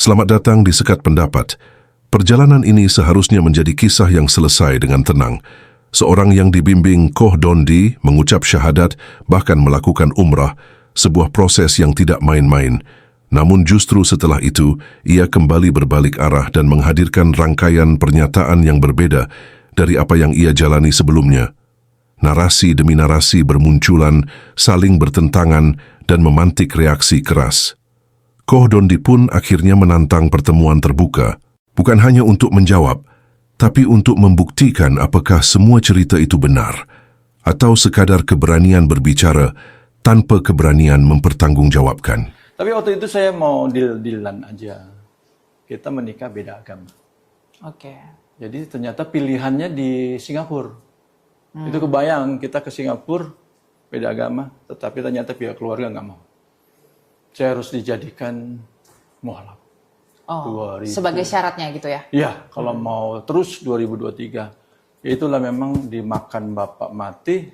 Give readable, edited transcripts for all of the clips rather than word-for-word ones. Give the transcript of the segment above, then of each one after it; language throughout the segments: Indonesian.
Selamat datang di Sekat Pendapat. Perjalanan ini seharusnya menjadi kisah yang selesai dengan tenang. Seorang yang dibimbing Koh Dondi mengucap syahadat bahkan melakukan umrah, sebuah proses yang tidak main-main. Namun justru setelah itu, ia kembali berbalik arah dan menghadirkan rangkaian pernyataan yang berbeda dari apa yang ia jalani sebelumnya. Narasi demi narasi bermunculan, saling bertentangan dan memantik reaksi keras. Koh Dondi pun akhirnya menantang pertemuan terbuka, bukan hanya untuk menjawab, tapi untuk membuktikan apakah semua cerita itu benar, atau sekadar keberanian berbicara tanpa keberanian mempertanggungjawabkan. Tapi waktu itu saya mau deal-dealan aja. Kita menikah beda agama. Oke. Jadi ternyata pilihannya di Singapura. Itu kebayang kita ke Singapura, beda agama, tetapi ternyata pihak keluarga nggak mau. Saya harus dijadikan mualaf. Oh, sebagai syaratnya gitu ya? Iya, kalau mau terus 2023. Itulah memang dimakan bapak mati,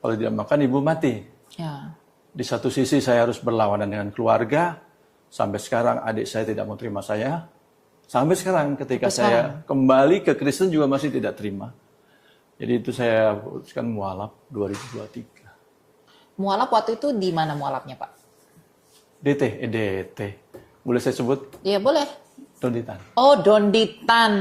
kalau tidak makan ibu mati. Ya. Di satu sisi saya harus berlawanan dengan keluarga, sampai sekarang adik saya tidak mau terima saya. Sampai sekarang ketika saya kembali ke Kristen juga masih tidak terima. Jadi itu saya putuskan mualaf 2023. Mualaf waktu itu di mana mualafnya, Pak? DT. Boleh saya sebut? Iya, boleh. Donditan. Oh, Donditan.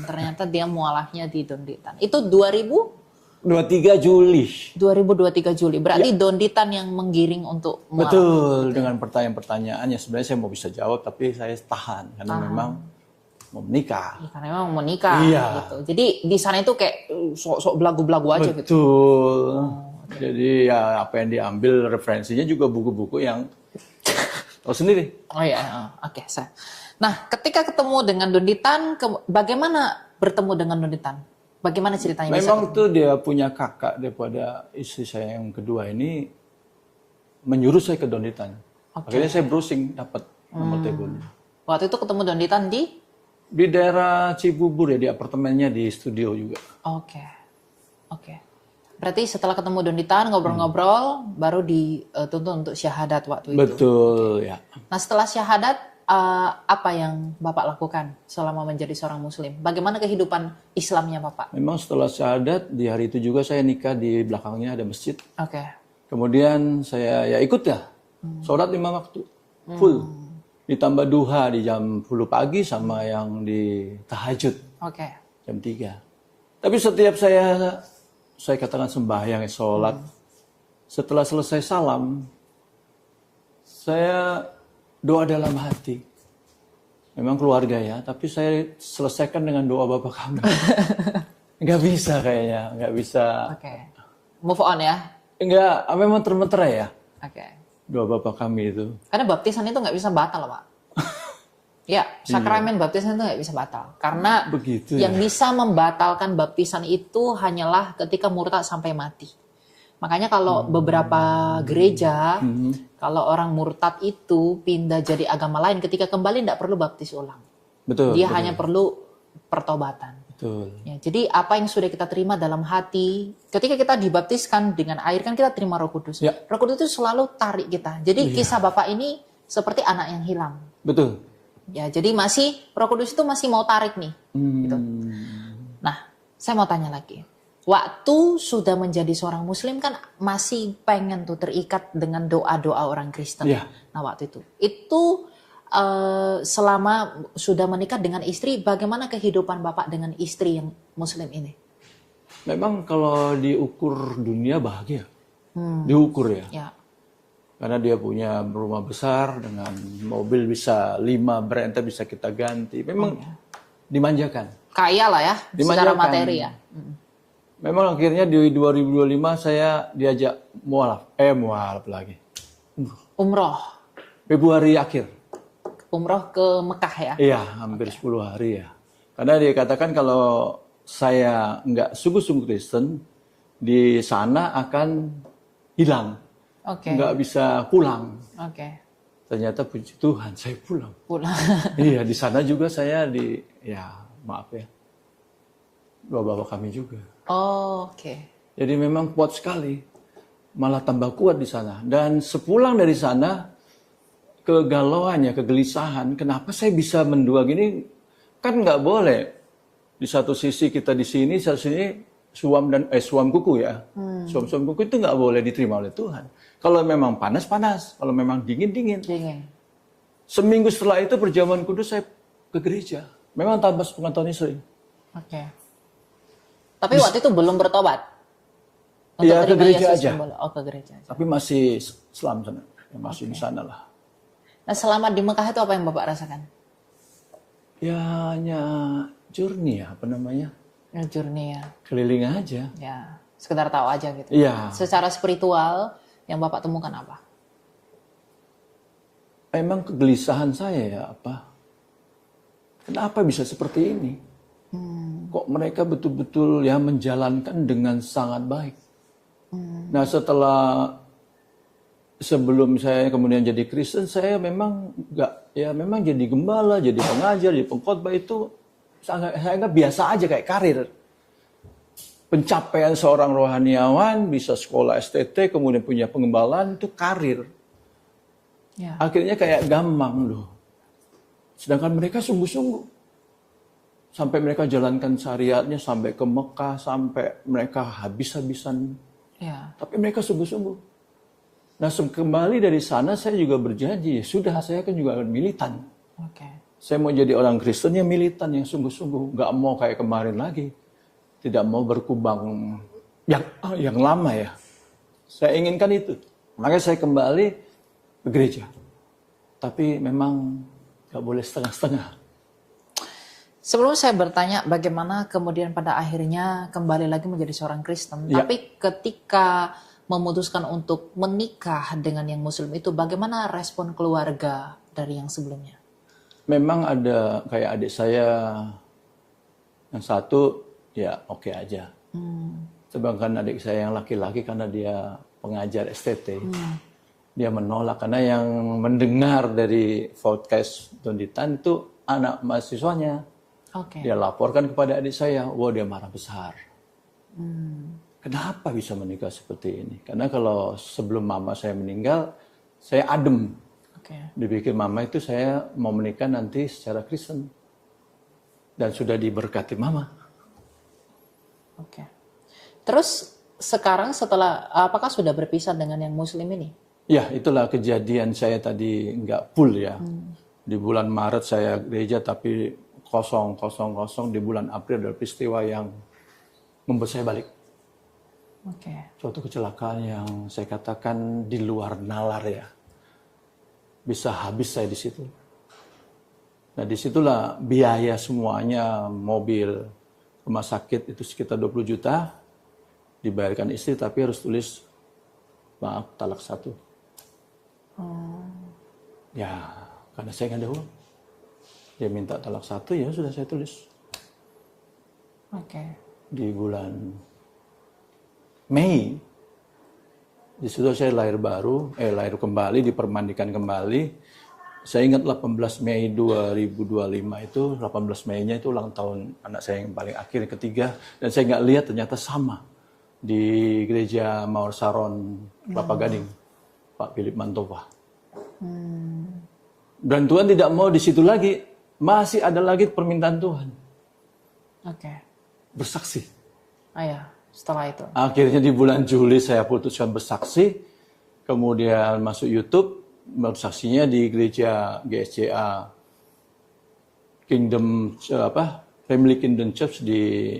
Ternyata dia mualafnya di Donditan. Itu 23 Juli. 2023 Juli. Berarti Donditan yang menggiring untuk mualaf. Betul, dengan pertanyaan-pertanyaan yang sebenarnya saya mau bisa jawab, tapi saya tahan karena memang mau menikah. Ya, karena memang mau nikah. Iya. Gitu. Jadi di sana itu kayak sok-sok belagu-belagu aja gitu. Betul. Jadi ya apa yang diambil referensinya juga buku-buku yang tahu sendiri. Oh iya, oke. Nah, ketika ketemu dengan Donditan, bagaimana bertemu dengan Donditan? Bagaimana ceritanya? Memang itu dia punya kakak daripada istri saya yang kedua ini menyuruh saya ke Donditan. Akhirnya saya browsing dapat nomor teleponnya. Waktu itu ketemu Donditan di daerah Cibubur ya, di apartemennya di studio juga. Oke. Berarti setelah ketemu Donditan, ngobrol-ngobrol, baru dituntut untuk syahadat waktu itu. Betul, ya. Nah, setelah syahadat, apa yang Bapak lakukan selama menjadi seorang Muslim? Bagaimana kehidupan Islamnya Bapak? Memang setelah syahadat, di hari itu juga saya nikah, di belakangnya ada masjid. Oke. Kemudian saya ya ikut ya, sholat 5 waktu, full. Ditambah duha di jam 10 pagi sama yang di tahajud, jam 3. Tapi setiap saya katakan sembahyang, sholat. Setelah selesai salam, saya doa dalam hati. Memang keluarga ya, tapi saya selesaikan dengan doa Bapak kami. Nggak bisa kayaknya, nggak bisa. Move on ya? Nggak, memang termentera ya. Doa Bapak kami itu. Karena baptisan itu nggak bisa batal, Pak. Ya, sakramen baptisan itu nggak bisa batal. Karena begitu, yang bisa membatalkan baptisan itu hanyalah ketika murtad sampai mati. Makanya kalau beberapa gereja, kalau orang murtad itu pindah jadi agama lain, ketika kembali tidak perlu baptis ulang. Betul. Dia hanya perlu pertobatan. Betul. Ya, jadi apa yang sudah kita terima dalam hati, ketika kita dibaptiskan dengan air, kan kita terima Roh Kudus. Ya. Roh Kudus itu selalu tarik kita. Jadi kisah Bapak ini seperti anak yang hilang. Betul. Ya, jadi Roh Kudus itu masih mau tarik nih. Gitu. Nah, saya mau tanya lagi. Waktu sudah menjadi seorang Muslim kan masih pengen tuh terikat dengan doa-doa orang Kristen. Yeah. Nah, waktu itu selama sudah menikah dengan istri, bagaimana kehidupan Bapak dengan istri yang Muslim ini? Memang kalau diukur dunia bahagia. Diukur ya. Karena dia punya rumah besar dengan mobil bisa 5 brand bisa kita ganti. Memang dimanjakan. Kaya lah ya, secara materi ya. Memang akhirnya di 2025 saya diajak mualaf lagi. Umroh. Februari akhir. Umroh ke Mekah ya? Iya, hampir 10 hari ya. Karena dia katakan kalau saya nggak sungguh-sungguh Kristen, di sana akan hilang. Nggak bisa pulang. Ternyata puji Tuhan saya pulang. Iya, di sana juga saya maaf ya, doa Bapak kami juga. Jadi memang kuat sekali. Malah tambah kuat di sana. Dan sepulang dari sana, kegalauan ya, kegelisahan. Kenapa saya bisa mendua gini? Kan nggak boleh. Di satu sisi kita di sini, satu sini suam kuku ya. Suam kuku itu nggak boleh diterima oleh Tuhan. Kalau memang panas, panas. Kalau memang dingin, dingin. Seminggu setelah itu perjamuan kudus saya ke gereja. Memang tanpa sepengetahuan istri. Oke. Tapi waktu itu belum bertobat? Iya, ke gereja aja. Oh, ke gereja aja. Tapi masih Islam sana. Masih di sana lah. Nah, selama di Mekah itu apa yang Bapak rasakan? Ya, hanya journey ya, apa namanya? Journey ya. Keliling aja. Ya, sekedar tahu aja gitu. Iya. Secara spiritual yang Bapak temukan apa? Memang kegelisahan saya ya apa? Kenapa bisa seperti ini? Kok mereka betul-betul ya menjalankan dengan sangat baik. Nah sebelum saya kemudian jadi Kristen, saya memang memang jadi gembala, jadi pengajar, jadi pengkhotbah itu saya anggap biasa aja kayak karir. Pencapaian seorang rohaniawan bisa sekolah STT, kemudian punya pengembalaan itu karir. Ya. Akhirnya kayak gampang loh. Sedangkan mereka sungguh-sungguh. Sampai mereka jalankan syariatnya sampai ke Mekah, sampai mereka habis-habisan. Ya. Tapi mereka sungguh-sungguh. Nah, kembali dari sana saya juga berjanji, sudah saya kan juga akan militan. Saya mau jadi orang Kristen yang militan, yang sungguh-sungguh. Nggak mau kayak kemarin lagi. Tidak mau berkubang yang lama ya. Saya inginkan itu. Makanya saya kembali ke gereja. Tapi memang nggak boleh setengah-setengah. Sebelum saya bertanya bagaimana kemudian pada akhirnya kembali lagi menjadi seorang Kristen. Ya. Tapi ketika memutuskan untuk menikah dengan yang Muslim itu, bagaimana respon keluarga dari yang sebelumnya? Memang ada kayak adik saya yang satu, ya oke aja. Sedangkan adik saya yang laki-laki karena dia pengajar STT, dia menolak karena yang mendengar dari podcast Donditan itu anak mahasiswanya. Dia laporkan kepada adik saya, wah dia marah besar. Kenapa bisa menikah seperti ini? Karena kalau sebelum mama saya meninggal, saya adem. Dipikir mama itu saya mau menikah nanti secara Kristen. Dan sudah diberkati mama. Terus sekarang apakah sudah berpisah dengan yang Muslim ini? Ya, itulah kejadian saya tadi nggak full ya. Di bulan Maret saya gereja tapi kosong. Di bulan April ada peristiwa yang membuat saya balik. Suatu kecelakaan yang saya katakan di luar nalar ya. Bisa habis saya di situ. Nah disitulah biaya semuanya, mobil, rumah sakit itu sekitar 20 juta. Dibayarkan istri tapi harus tulis maaf talak 1. Ya karena saya nggak ada uang. Dia minta talak 1 ya sudah saya tulis. Di bulan Mei. Di situ saya lahir kembali, dipermandikan kembali. Saya ingat 18 Mei 2025 itu, 18 Mei-nya itu ulang tahun anak saya yang paling akhir, ketiga. Dan saya nggak lihat ternyata sama di gereja Mawar Saron, Kelapa Gading, Pak Philip Mantova. Dan Tuhan tidak mau di situ lagi, masih ada lagi permintaan Tuhan. Bersaksi. Setelah itu. Akhirnya di bulan Juli saya putuskan bersaksi, kemudian masuk YouTube, bersaksinya di gereja GSCA Family Kingdom Church di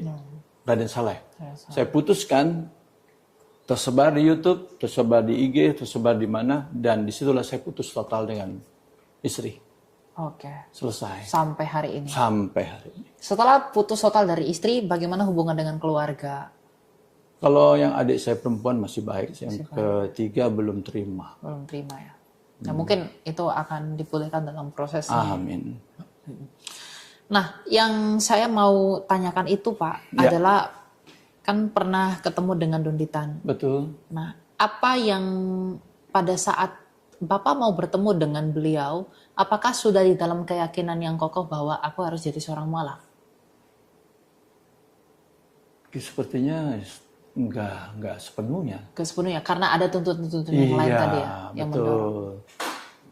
Raden Saleh. Saya putuskan tersebar di YouTube, tersebar di IG, tersebar di mana, dan disitulah saya putus total dengan istri. Selesai. Sampai hari ini. Sampai hari ini. Setelah putus total dari istri, bagaimana hubungan dengan keluarga? Kalau yang adik saya perempuan masih baik, yang ketiga belum terima. Belum terima ya. Nah mungkin itu akan dipulihkan dalam prosesnya. Amin. Nah yang saya mau tanyakan itu Pak adalah kan pernah ketemu dengan Donditan. Betul. Nah apa yang pada saat Bapak mau bertemu dengan beliau, apakah sudah di dalam keyakinan yang kokoh bahwa aku harus jadi seorang mualaf? Sepertinya enggak sepenuhnya. Sepenuhnya karena ada tuntutan yang lain tadi ya, yang betul.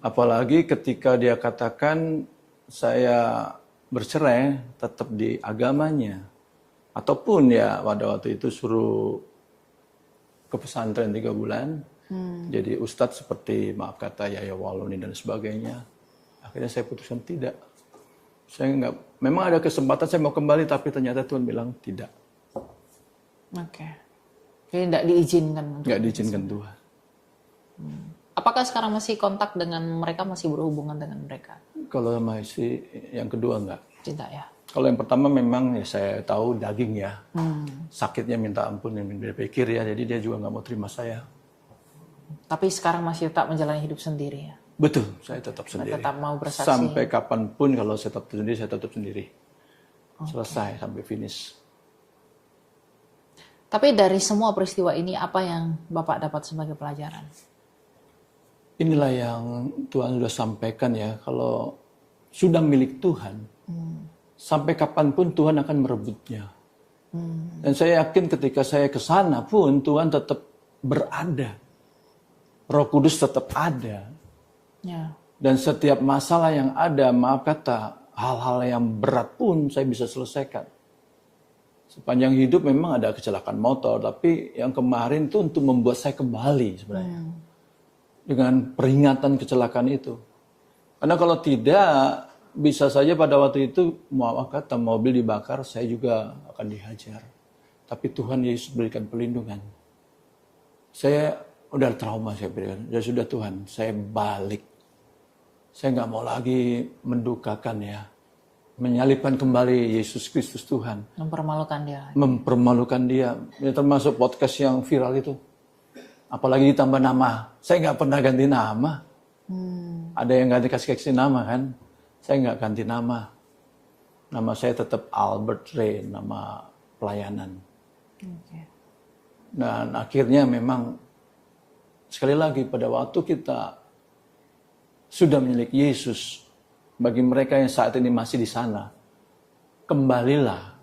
Apalagi ketika dia katakan saya bercerai tetap di agamanya. Ataupun ya pada waktu itu suruh ke pesantren 3 bulan. Jadi ustadz seperti maaf kata Yahya Waloni dan sebagainya. Akhirnya saya putuskan tidak. Saya nggak, memang ada kesempatan saya mau kembali tapi ternyata Tuhan bilang tidak. Oke. Jadi tidak diizinkan. Nggak diizinkan Tuhan. Apakah sekarang masih kontak dengan mereka, masih berhubungan dengan mereka? Kalau masih yang kedua enggak. Tidak ya. Kalau yang pertama memang ya saya tahu daging ya. Sakitnya minta ampun yang berpikir ya. Jadi dia juga nggak mau terima saya. Tapi sekarang masih tetap menjalani hidup sendiri ya? Betul, saya tetap sendiri. Tetap mau bersaksi. Sampai kapanpun kalau saya tetap sendiri, saya tetap sendiri. Selesai sampai finish. Tapi dari semua peristiwa ini, apa yang Bapak dapat sebagai pelajaran? Inilah yang Tuhan sudah sampaikan ya, kalau sudah milik Tuhan, sampai kapanpun Tuhan akan merebutnya. Dan saya yakin ketika saya ke sana pun Tuhan tetap berada. Roh Kudus tetap ada. Ya. Dan setiap masalah yang ada, maaf kata, hal-hal yang berat pun saya bisa selesaikan. Sepanjang hidup memang ada kecelakaan motor, tapi yang kemarin itu untuk membuat saya kembali sebenarnya. Dengan peringatan kecelakaan itu. Karena kalau tidak, bisa saja pada waktu itu, maaf kata, mobil dibakar, saya juga akan dihajar. Tapi Tuhan Yesus berikan perlindungan. Saya udah trauma, saya berikan. Ya sudah Tuhan, saya balik. Saya nggak mau lagi mendukakan ya. Menyalibkan kembali Yesus Kristus Tuhan. Mempermalukan dia. Mempermalukan dia. Ya, termasuk podcast yang viral itu. Apalagi ditambah nama. Saya nggak pernah ganti nama. Ada yang ganti kasih nama kan. Saya nggak ganti nama. Nama saya tetap Albert Ray, nama pelayanan. Dan akhirnya memang, sekali lagi pada waktu kita sudah memiliki Yesus, bagi mereka yang saat ini masih di sana, kembalilah.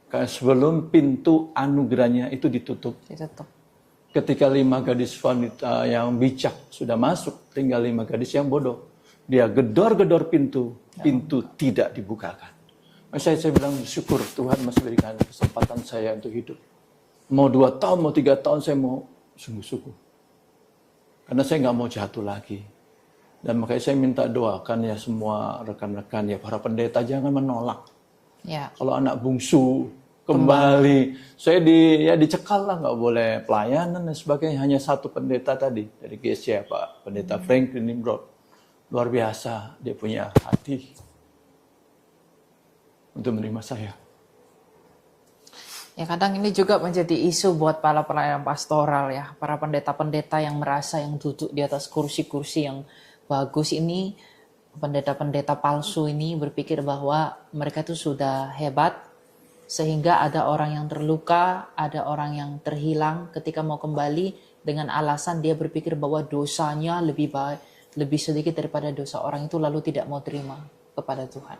Karena sebelum pintu anugerahnya itu ditutup. Ketika 5 gadis wanita yang bijak sudah masuk, tinggal 5 gadis yang bodoh. Dia gedor-gedor pintu, pintu tidak dibukakan. Saya bilang syukur Tuhan masih berikan kesempatan saya untuk hidup. Mau 2 tahun, mau 3 tahun saya mau sungguh-sungguh. Karena saya nggak mau jatuh lagi. Dan makanya saya minta doakan ya semua rekan-rekan ya para pendeta jangan menolak. Ya. Kalau anak bungsu kembali, saya dicekal lah nggak boleh pelayanan dan sebagainya. Hanya satu pendeta tadi dari GSC Pak Pendeta Franklin Nimrod, luar biasa dia punya hati untuk menerima saya. Ya kadang ini juga menjadi isu buat para pelayan pastoral ya, para pendeta-pendeta yang merasa yang duduk di atas kursi-kursi yang bagus ini, pendeta-pendeta palsu ini berpikir bahwa mereka itu sudah hebat, sehingga ada orang yang terluka, ada orang yang terhilang ketika mau kembali dengan alasan dia berpikir bahwa dosanya lebih baik, lebih sedikit daripada dosa orang itu, lalu tidak mau terima kepada Tuhan.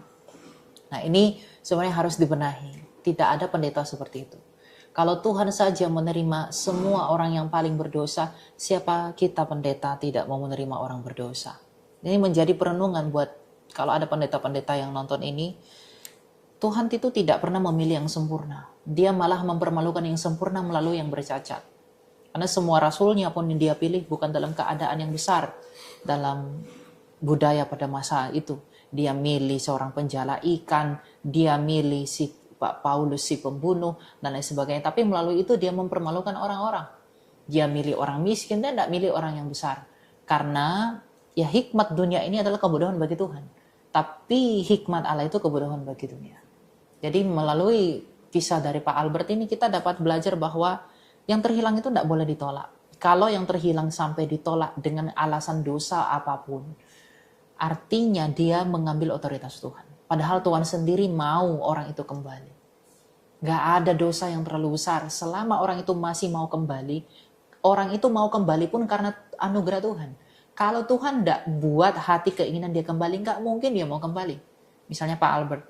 Nah ini sebenarnya harus dibenahi, tidak ada pendeta seperti itu. Kalau Tuhan saja menerima semua orang yang paling berdosa, siapa kita pendeta tidak mau menerima orang berdosa? Ini menjadi perenungan buat kalau ada pendeta-pendeta yang nonton ini. Tuhan itu tidak pernah memilih yang sempurna. Dia malah mempermalukan yang sempurna melalui yang bercacat. Karena semua rasulnya pun yang dia pilih bukan dalam keadaan yang besar. Dalam budaya pada masa itu. Dia milih seorang penjala ikan, dia milih si Pak Paulus si pembunuh dan lain sebagainya. Tapi melalui itu dia mempermalukan orang-orang. Dia milih orang miskin dan tidak milih orang yang besar. Karena ya hikmat dunia ini adalah kebodohan bagi Tuhan. Tapi hikmat Allah itu kebodohan bagi dunia. Jadi melalui kisah dari Pak Albert ini kita dapat belajar bahwa yang terhilang itu tidak boleh ditolak. Kalau yang terhilang sampai ditolak dengan alasan dosa apapun, artinya dia mengambil otoritas Tuhan. Padahal Tuhan sendiri mau orang itu kembali. Gak ada dosa yang terlalu besar. Selama orang itu masih mau kembali, orang itu mau kembali pun karena anugerah Tuhan. Kalau Tuhan tidak buat hati keinginan dia kembali, gak mungkin dia mau kembali. Misalnya Pak Albert,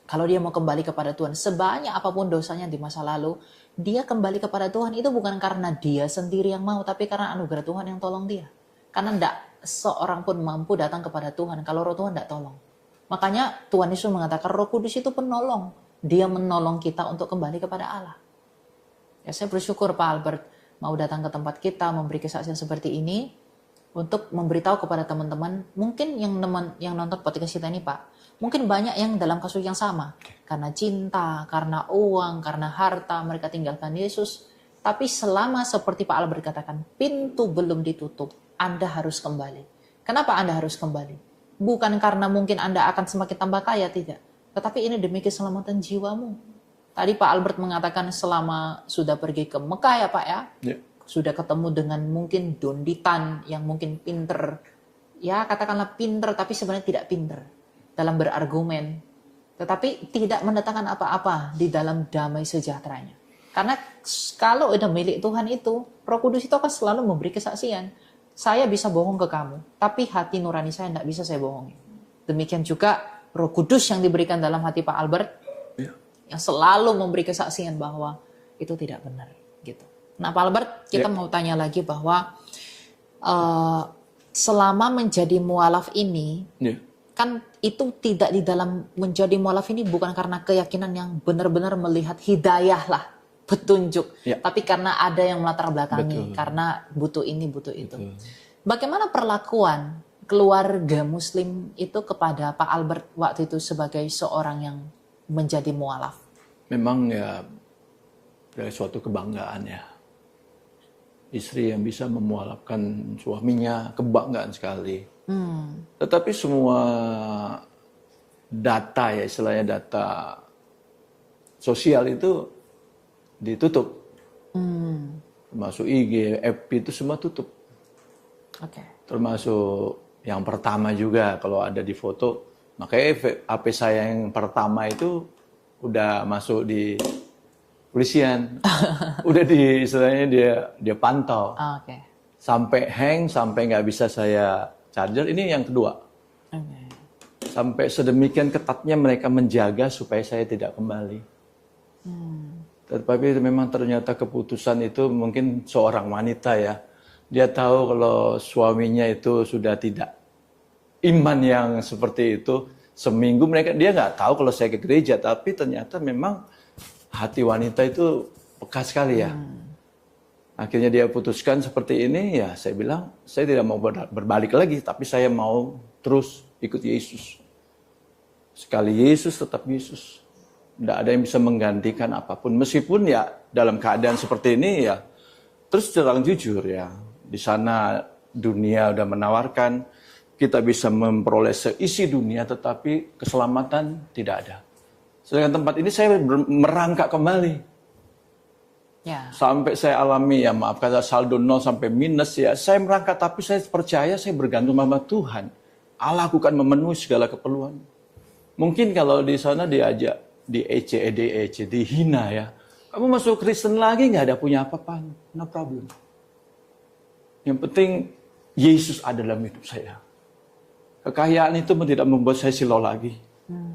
kalau dia mau kembali kepada Tuhan, sebanyak apapun dosanya di masa lalu, dia kembali kepada Tuhan itu bukan karena dia sendiri yang mau, tapi karena anugerah Tuhan yang tolong dia. Karena seorang pun mampu datang kepada Tuhan kalau Roh Tuhan tidak tolong. Makanya Tuhan Yesus mengatakan Roh Kudus itu penolong. Dia menolong kita untuk kembali kepada Allah. Ya, saya bersyukur Pak Albert mau datang ke tempat kita, memberi kesaksian seperti ini untuk memberitahu kepada teman-teman, mungkin yang nonton podcast kita ini Pak, mungkin banyak yang dalam kasus yang sama. Karena cinta, karena uang, karena harta, mereka tinggalkan Yesus. Tapi selama seperti Pak Albert katakan, pintu belum ditutup, Anda harus kembali. Kenapa Anda harus kembali? Bukan karena mungkin Anda akan semakin tambah kaya, tidak. Tetapi ini demi keselamatan jiwamu. Tadi Pak Albert mengatakan selama sudah pergi ke Mekah ya Pak ya, sudah ketemu dengan mungkin donditan yang mungkin pinter. Ya katakanlah pinter, tapi sebenarnya tidak pinter dalam berargumen. Tetapi tidak mendatangkan apa-apa di dalam damai sejahteranya. Karena kalau udah milik Tuhan itu, Roh Kudus itu akan selalu memberi kesaksian. Saya bisa bohong ke kamu, tapi hati nurani saya tidak bisa saya bohongi. Demikian juga Roh Kudus yang diberikan dalam hati Pak Albert, yang selalu memberi kesaksian bahwa itu tidak benar. Gitu. Nah Pak Albert, kita mau tanya lagi bahwa selama menjadi mualaf ini, kan itu tidak di dalam menjadi mualaf ini bukan karena keyakinan yang benar-benar melihat hidayah lah, petunjuk, tapi karena ada yang melatar belakangi, karena butuh ini, butuh itu. Bagaimana perlakuan keluarga Muslim itu kepada Pak Albert waktu itu sebagai seorang yang menjadi mualaf? Memang ya dari suatu kebanggaan ya. Istri yang bisa memualafkan suaminya, kebanggaan sekali. Tetapi semua data ya, istilahnya data sosial itu ditutup. Termasuk IG, FB itu semua tutup. Termasuk yang pertama juga kalau ada di foto. Makanya HP saya yang pertama itu udah masuk di polisian. Udah di istilahnya dia pantau. Sampai hang, sampai nggak bisa saya charger. Ini yang kedua. Sampai sedemikian ketatnya mereka menjaga supaya saya tidak kembali. Tetapi memang ternyata keputusan itu mungkin seorang wanita ya. Dia tahu kalau suaminya itu sudah tidak iman yang seperti itu. Seminggu dia nggak tahu kalau saya ke gereja. Tapi ternyata memang hati wanita itu peka sekali ya. Akhirnya dia putuskan seperti ini, ya saya bilang, saya tidak mau berbalik lagi. Tapi saya mau terus ikut Yesus. Sekali Yesus, tetap Yesus. Tidak ada yang bisa menggantikan apapun. Meskipun ya dalam keadaan seperti ini ya, terus terang jujur ya, di sana dunia udah menawarkan, kita bisa memperoleh seisi dunia, tetapi keselamatan tidak ada. Sedangkan tempat ini saya merangkak kembali. Sampai saya alami ya, maaf kata saldo 0 sampai minus ya, saya merangkak tapi saya percaya saya bergantung sama Tuhan. Allah akan memenuhi segala keperluan. Mungkin kalau di sana diajak, dihina ya. Kamu masuk Kristen lagi nggak ada punya apa-apa, no problem. Yang penting Yesus ada dalam hidup saya. Kekayaan itu tidak membuat saya silau lagi.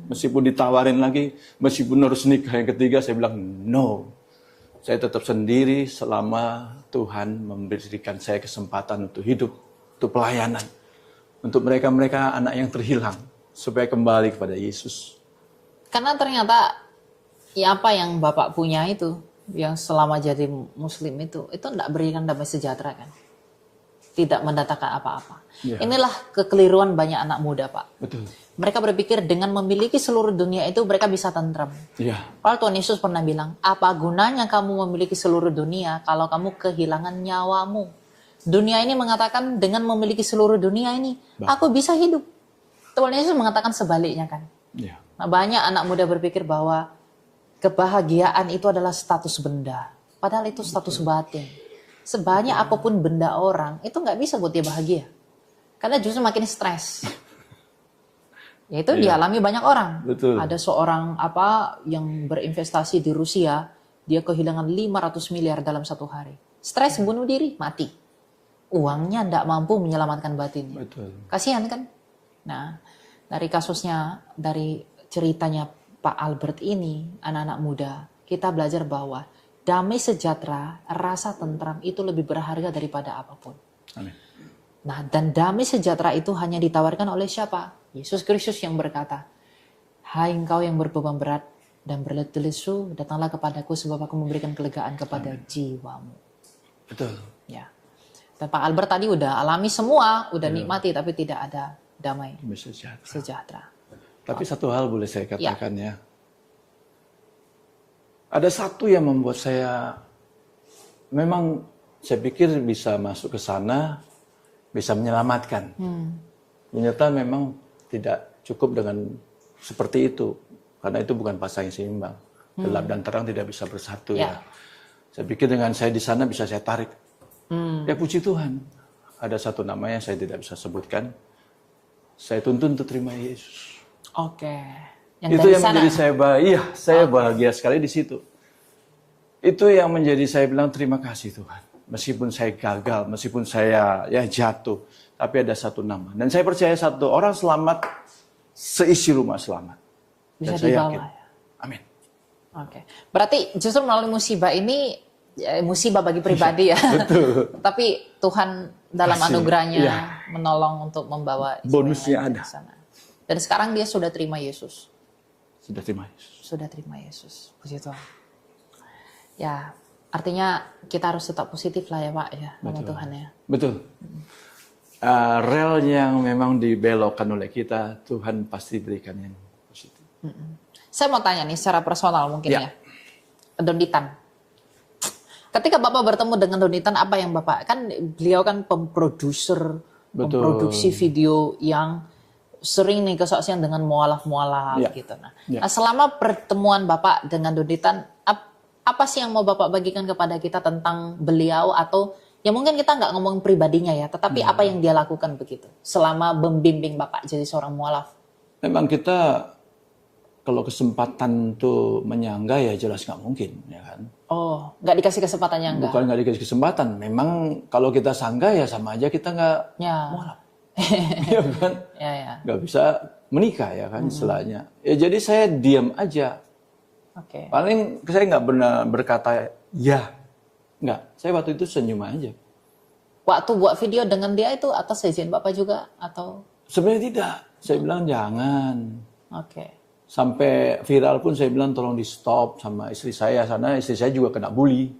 Meskipun ditawarin lagi, meskipun harus nikah yang ketiga, saya bilang no. Saya tetap sendiri selama Tuhan memberikan saya kesempatan untuk hidup, untuk pelayanan. Untuk mereka-mereka anak yang terhilang, supaya kembali kepada Yesus. Karena ternyata ya apa yang Bapak punya itu, yang selama jadi Muslim itu tidak berikan damai sejahtera kan. Tidak mendatangkan apa-apa. Inilah kekeliruan banyak anak muda Pak. Betul. Mereka berpikir dengan memiliki seluruh dunia itu mereka bisa tentram. Padahal Tuhan Yesus pernah bilang, apa gunanya kamu memiliki seluruh dunia kalau kamu kehilangan nyawamu? Dunia ini mengatakan dengan memiliki seluruh dunia ini, aku bisa hidup. Tuhan Yesus mengatakan sebaliknya kan. Nah, banyak anak muda berpikir bahwa kebahagiaan itu adalah status benda. Padahal itu status batin. Sebanyak apapun benda orang, itu nggak bisa buat dia bahagia. Karena justru makin stres. Yaitu dialami banyak orang. Ada seorang yang berinvestasi di Rusia, dia kehilangan 500 miliar dalam satu hari. Stres, bunuh diri, mati. Uangnya tidak mampu menyelamatkan batinnya. Kasihan kan? Nah, dari kasusnya, dari ceritanya Pak Albert ini, anak-anak muda, kita belajar bahwa damai sejahtera, rasa tentram itu lebih berharga daripada apapun. Amin. Nah, dan damai sejahtera itu hanya ditawarkan oleh siapa? Yesus Kristus yang berkata, "Hai engkau yang berbeban berat dan berletih lesu, datanglah kepadaku sebab aku memberikan kelegaan kepada jiwamu." Betul. Ya. Dan Pak Albert tadi udah alami semua, udah nikmati, tapi tidak ada damai sejahtera. Tapi satu hal boleh saya katakan ya. Ada satu yang membuat saya, memang saya pikir bisa masuk ke sana, bisa menyelamatkan. Ternyata memang tidak cukup dengan seperti itu. Karena itu bukan pasang yang seimbang. Gelap dan terang tidak bisa bersatu ya. Saya pikir dengan saya di sana bisa saya tarik. Ya puji Tuhan. Ada satu nama yang saya tidak bisa sebutkan. Saya tuntun untuk terima Yesus. Oke. Itu yang menjadi saya bahagia. Saya bahagia sekali di situ. Itu yang menjadi saya bilang terima kasih Tuhan. Meskipun saya gagal, meskipun saya jatuh, tapi ada satu nama. Dan saya percaya satu orang selamat, seisi rumah selamat. Bisa dan saya dibawa yakin. ya. Amin. Oke. Berarti justru melalui musibah ini, musibah bagi pribadi ya. Betul. Tapi Tuhan dalam anugerahnya menolong untuk membawa bonusnya ada. ke sana. Dan sekarang dia sudah terima Yesus. Sudah terima Yesus. Sudah terima Yesus. Puji Tuhan. Ya, artinya kita harus tetap positif lah ya Pak ya, sama Tuhan ya. Betul. Rel yang memang dibelokkan oleh kita, Tuhan pasti berikan yang positif. Saya mau tanya nih secara personal mungkin ya. Donitan. Ketika Bapak bertemu dengan Donitan, apa yang Bapak, kan beliau kan pemproduser, memproduksi video yang sering nih kesaksian dengan mualaf-mualaf gitu. Nah, selama pertemuan Bapak dengan Donitan, apa sih yang mau Bapak bagikan kepada kita tentang beliau, atau ya mungkin kita nggak ngomong pribadinya ya, tetapi apa yang dia lakukan begitu selama membimbing Bapak jadi seorang mualaf? Memang kita kalau kesempatan tuh menyangga ya jelas nggak mungkin ya kan. Oh, nggak dikasih kesempatan nyangga? Bukan nggak dikasih kesempatan, memang kalau kita sangga ya sama aja kita nggak mualaf. Ya kan? Nggak bisa menikah ya kan istilahnya. Ya jadi saya diam aja. Paling saya nggak benar berkata ya, nggak. Saya waktu itu senyum aja. Waktu buat video dengan dia itu atas izin Bapak juga atau? Sebenarnya tidak. Saya bilang jangan. Sampai viral pun saya bilang tolong di stop sama istri saya, karena istri saya juga kena bully.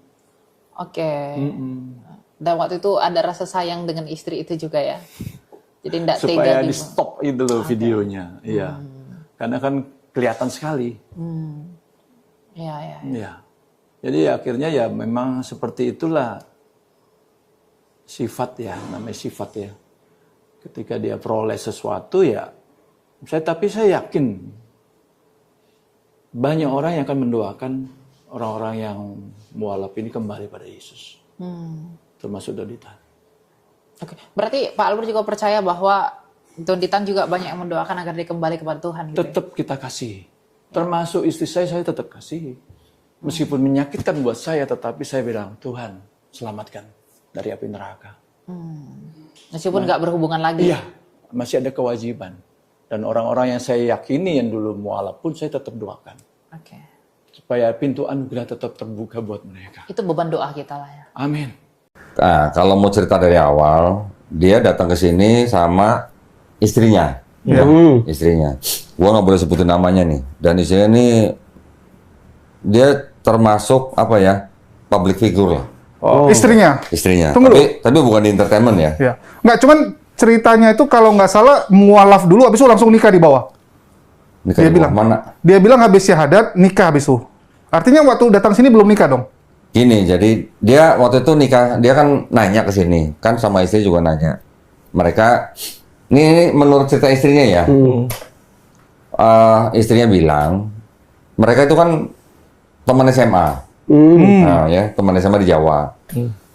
Dan waktu itu ada rasa sayang dengan istri itu juga ya. Jadi tidak tega supaya di stop itu loh videonya. Iya. Karena kan kelihatan sekali. Iya. Jadi akhirnya ya memang seperti itulah sifat ya, namanya sifat ya. Ketika dia peroleh sesuatu ya, tapi saya yakin banyak orang yang akan mendoakan orang-orang yang mualaf ini kembali pada Yesus. Termasuk Donitan. Berarti Pak Albert juga percaya bahwa Donitan juga banyak yang mendoakan agar dia kembali kepada Tuhan. Gitu tetap kita kasih. Termasuk istri saya tetap kasih. Meskipun menyakitkan buat saya, tetapi saya bilang, Tuhan, selamatkan dari api neraka. Meskipun nggak berhubungan lagi. Iya, masih ada kewajiban. Dan orang-orang yang saya yakini yang dulu mualaf pun saya tetap doakan. Supaya pintu anugerah tetap terbuka buat mereka. Itu beban doa kita lah ya. Amin. Nah, kalau mau cerita dari awal, dia datang ke sini sama istrinya. Istrinya. Gua nggak boleh sebutin namanya nih. Dan istrinya ini dia termasuk apa ya, public figure lah. Istrinya. Tunggu tapi bukan di entertainment ya. Nggak, cuman ceritanya itu kalau nggak salah mualaf dulu, habis itu langsung nikah di bawah. Nikah dia bilang mana? Dia bilang habis syahadat nikah habis itu. Artinya waktu datang sini belum nikah dong? Gini, jadi dia waktu itu nikah, dia kan nanya ke sini, kan sama istri juga nanya. Mereka, ini menurut cerita istrinya ya, istrinya bilang, mereka itu kan teman SMA, nah, ya teman SMA di Jawa.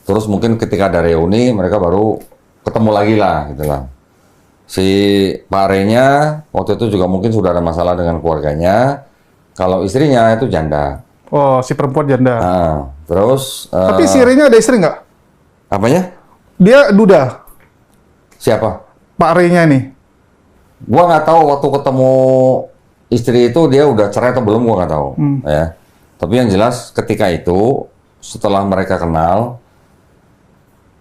Terus mungkin ketika ada reuni, mereka baru ketemu lagi lah, gitu lah. Si Pak Renya waktu itu juga mungkin sudah ada masalah dengan keluarganya. Kalau istrinya itu janda. Oh, si perempuan janda. Nah, terus. Tapi si Renya ada istri nggak? Apanya? Dia duda. Siapa? Pak Renya ini. Gua nggak tahu waktu ketemu istri itu dia udah cerai atau belum, gua nggak tahu. Ya. Tapi yang jelas ketika itu setelah mereka kenal,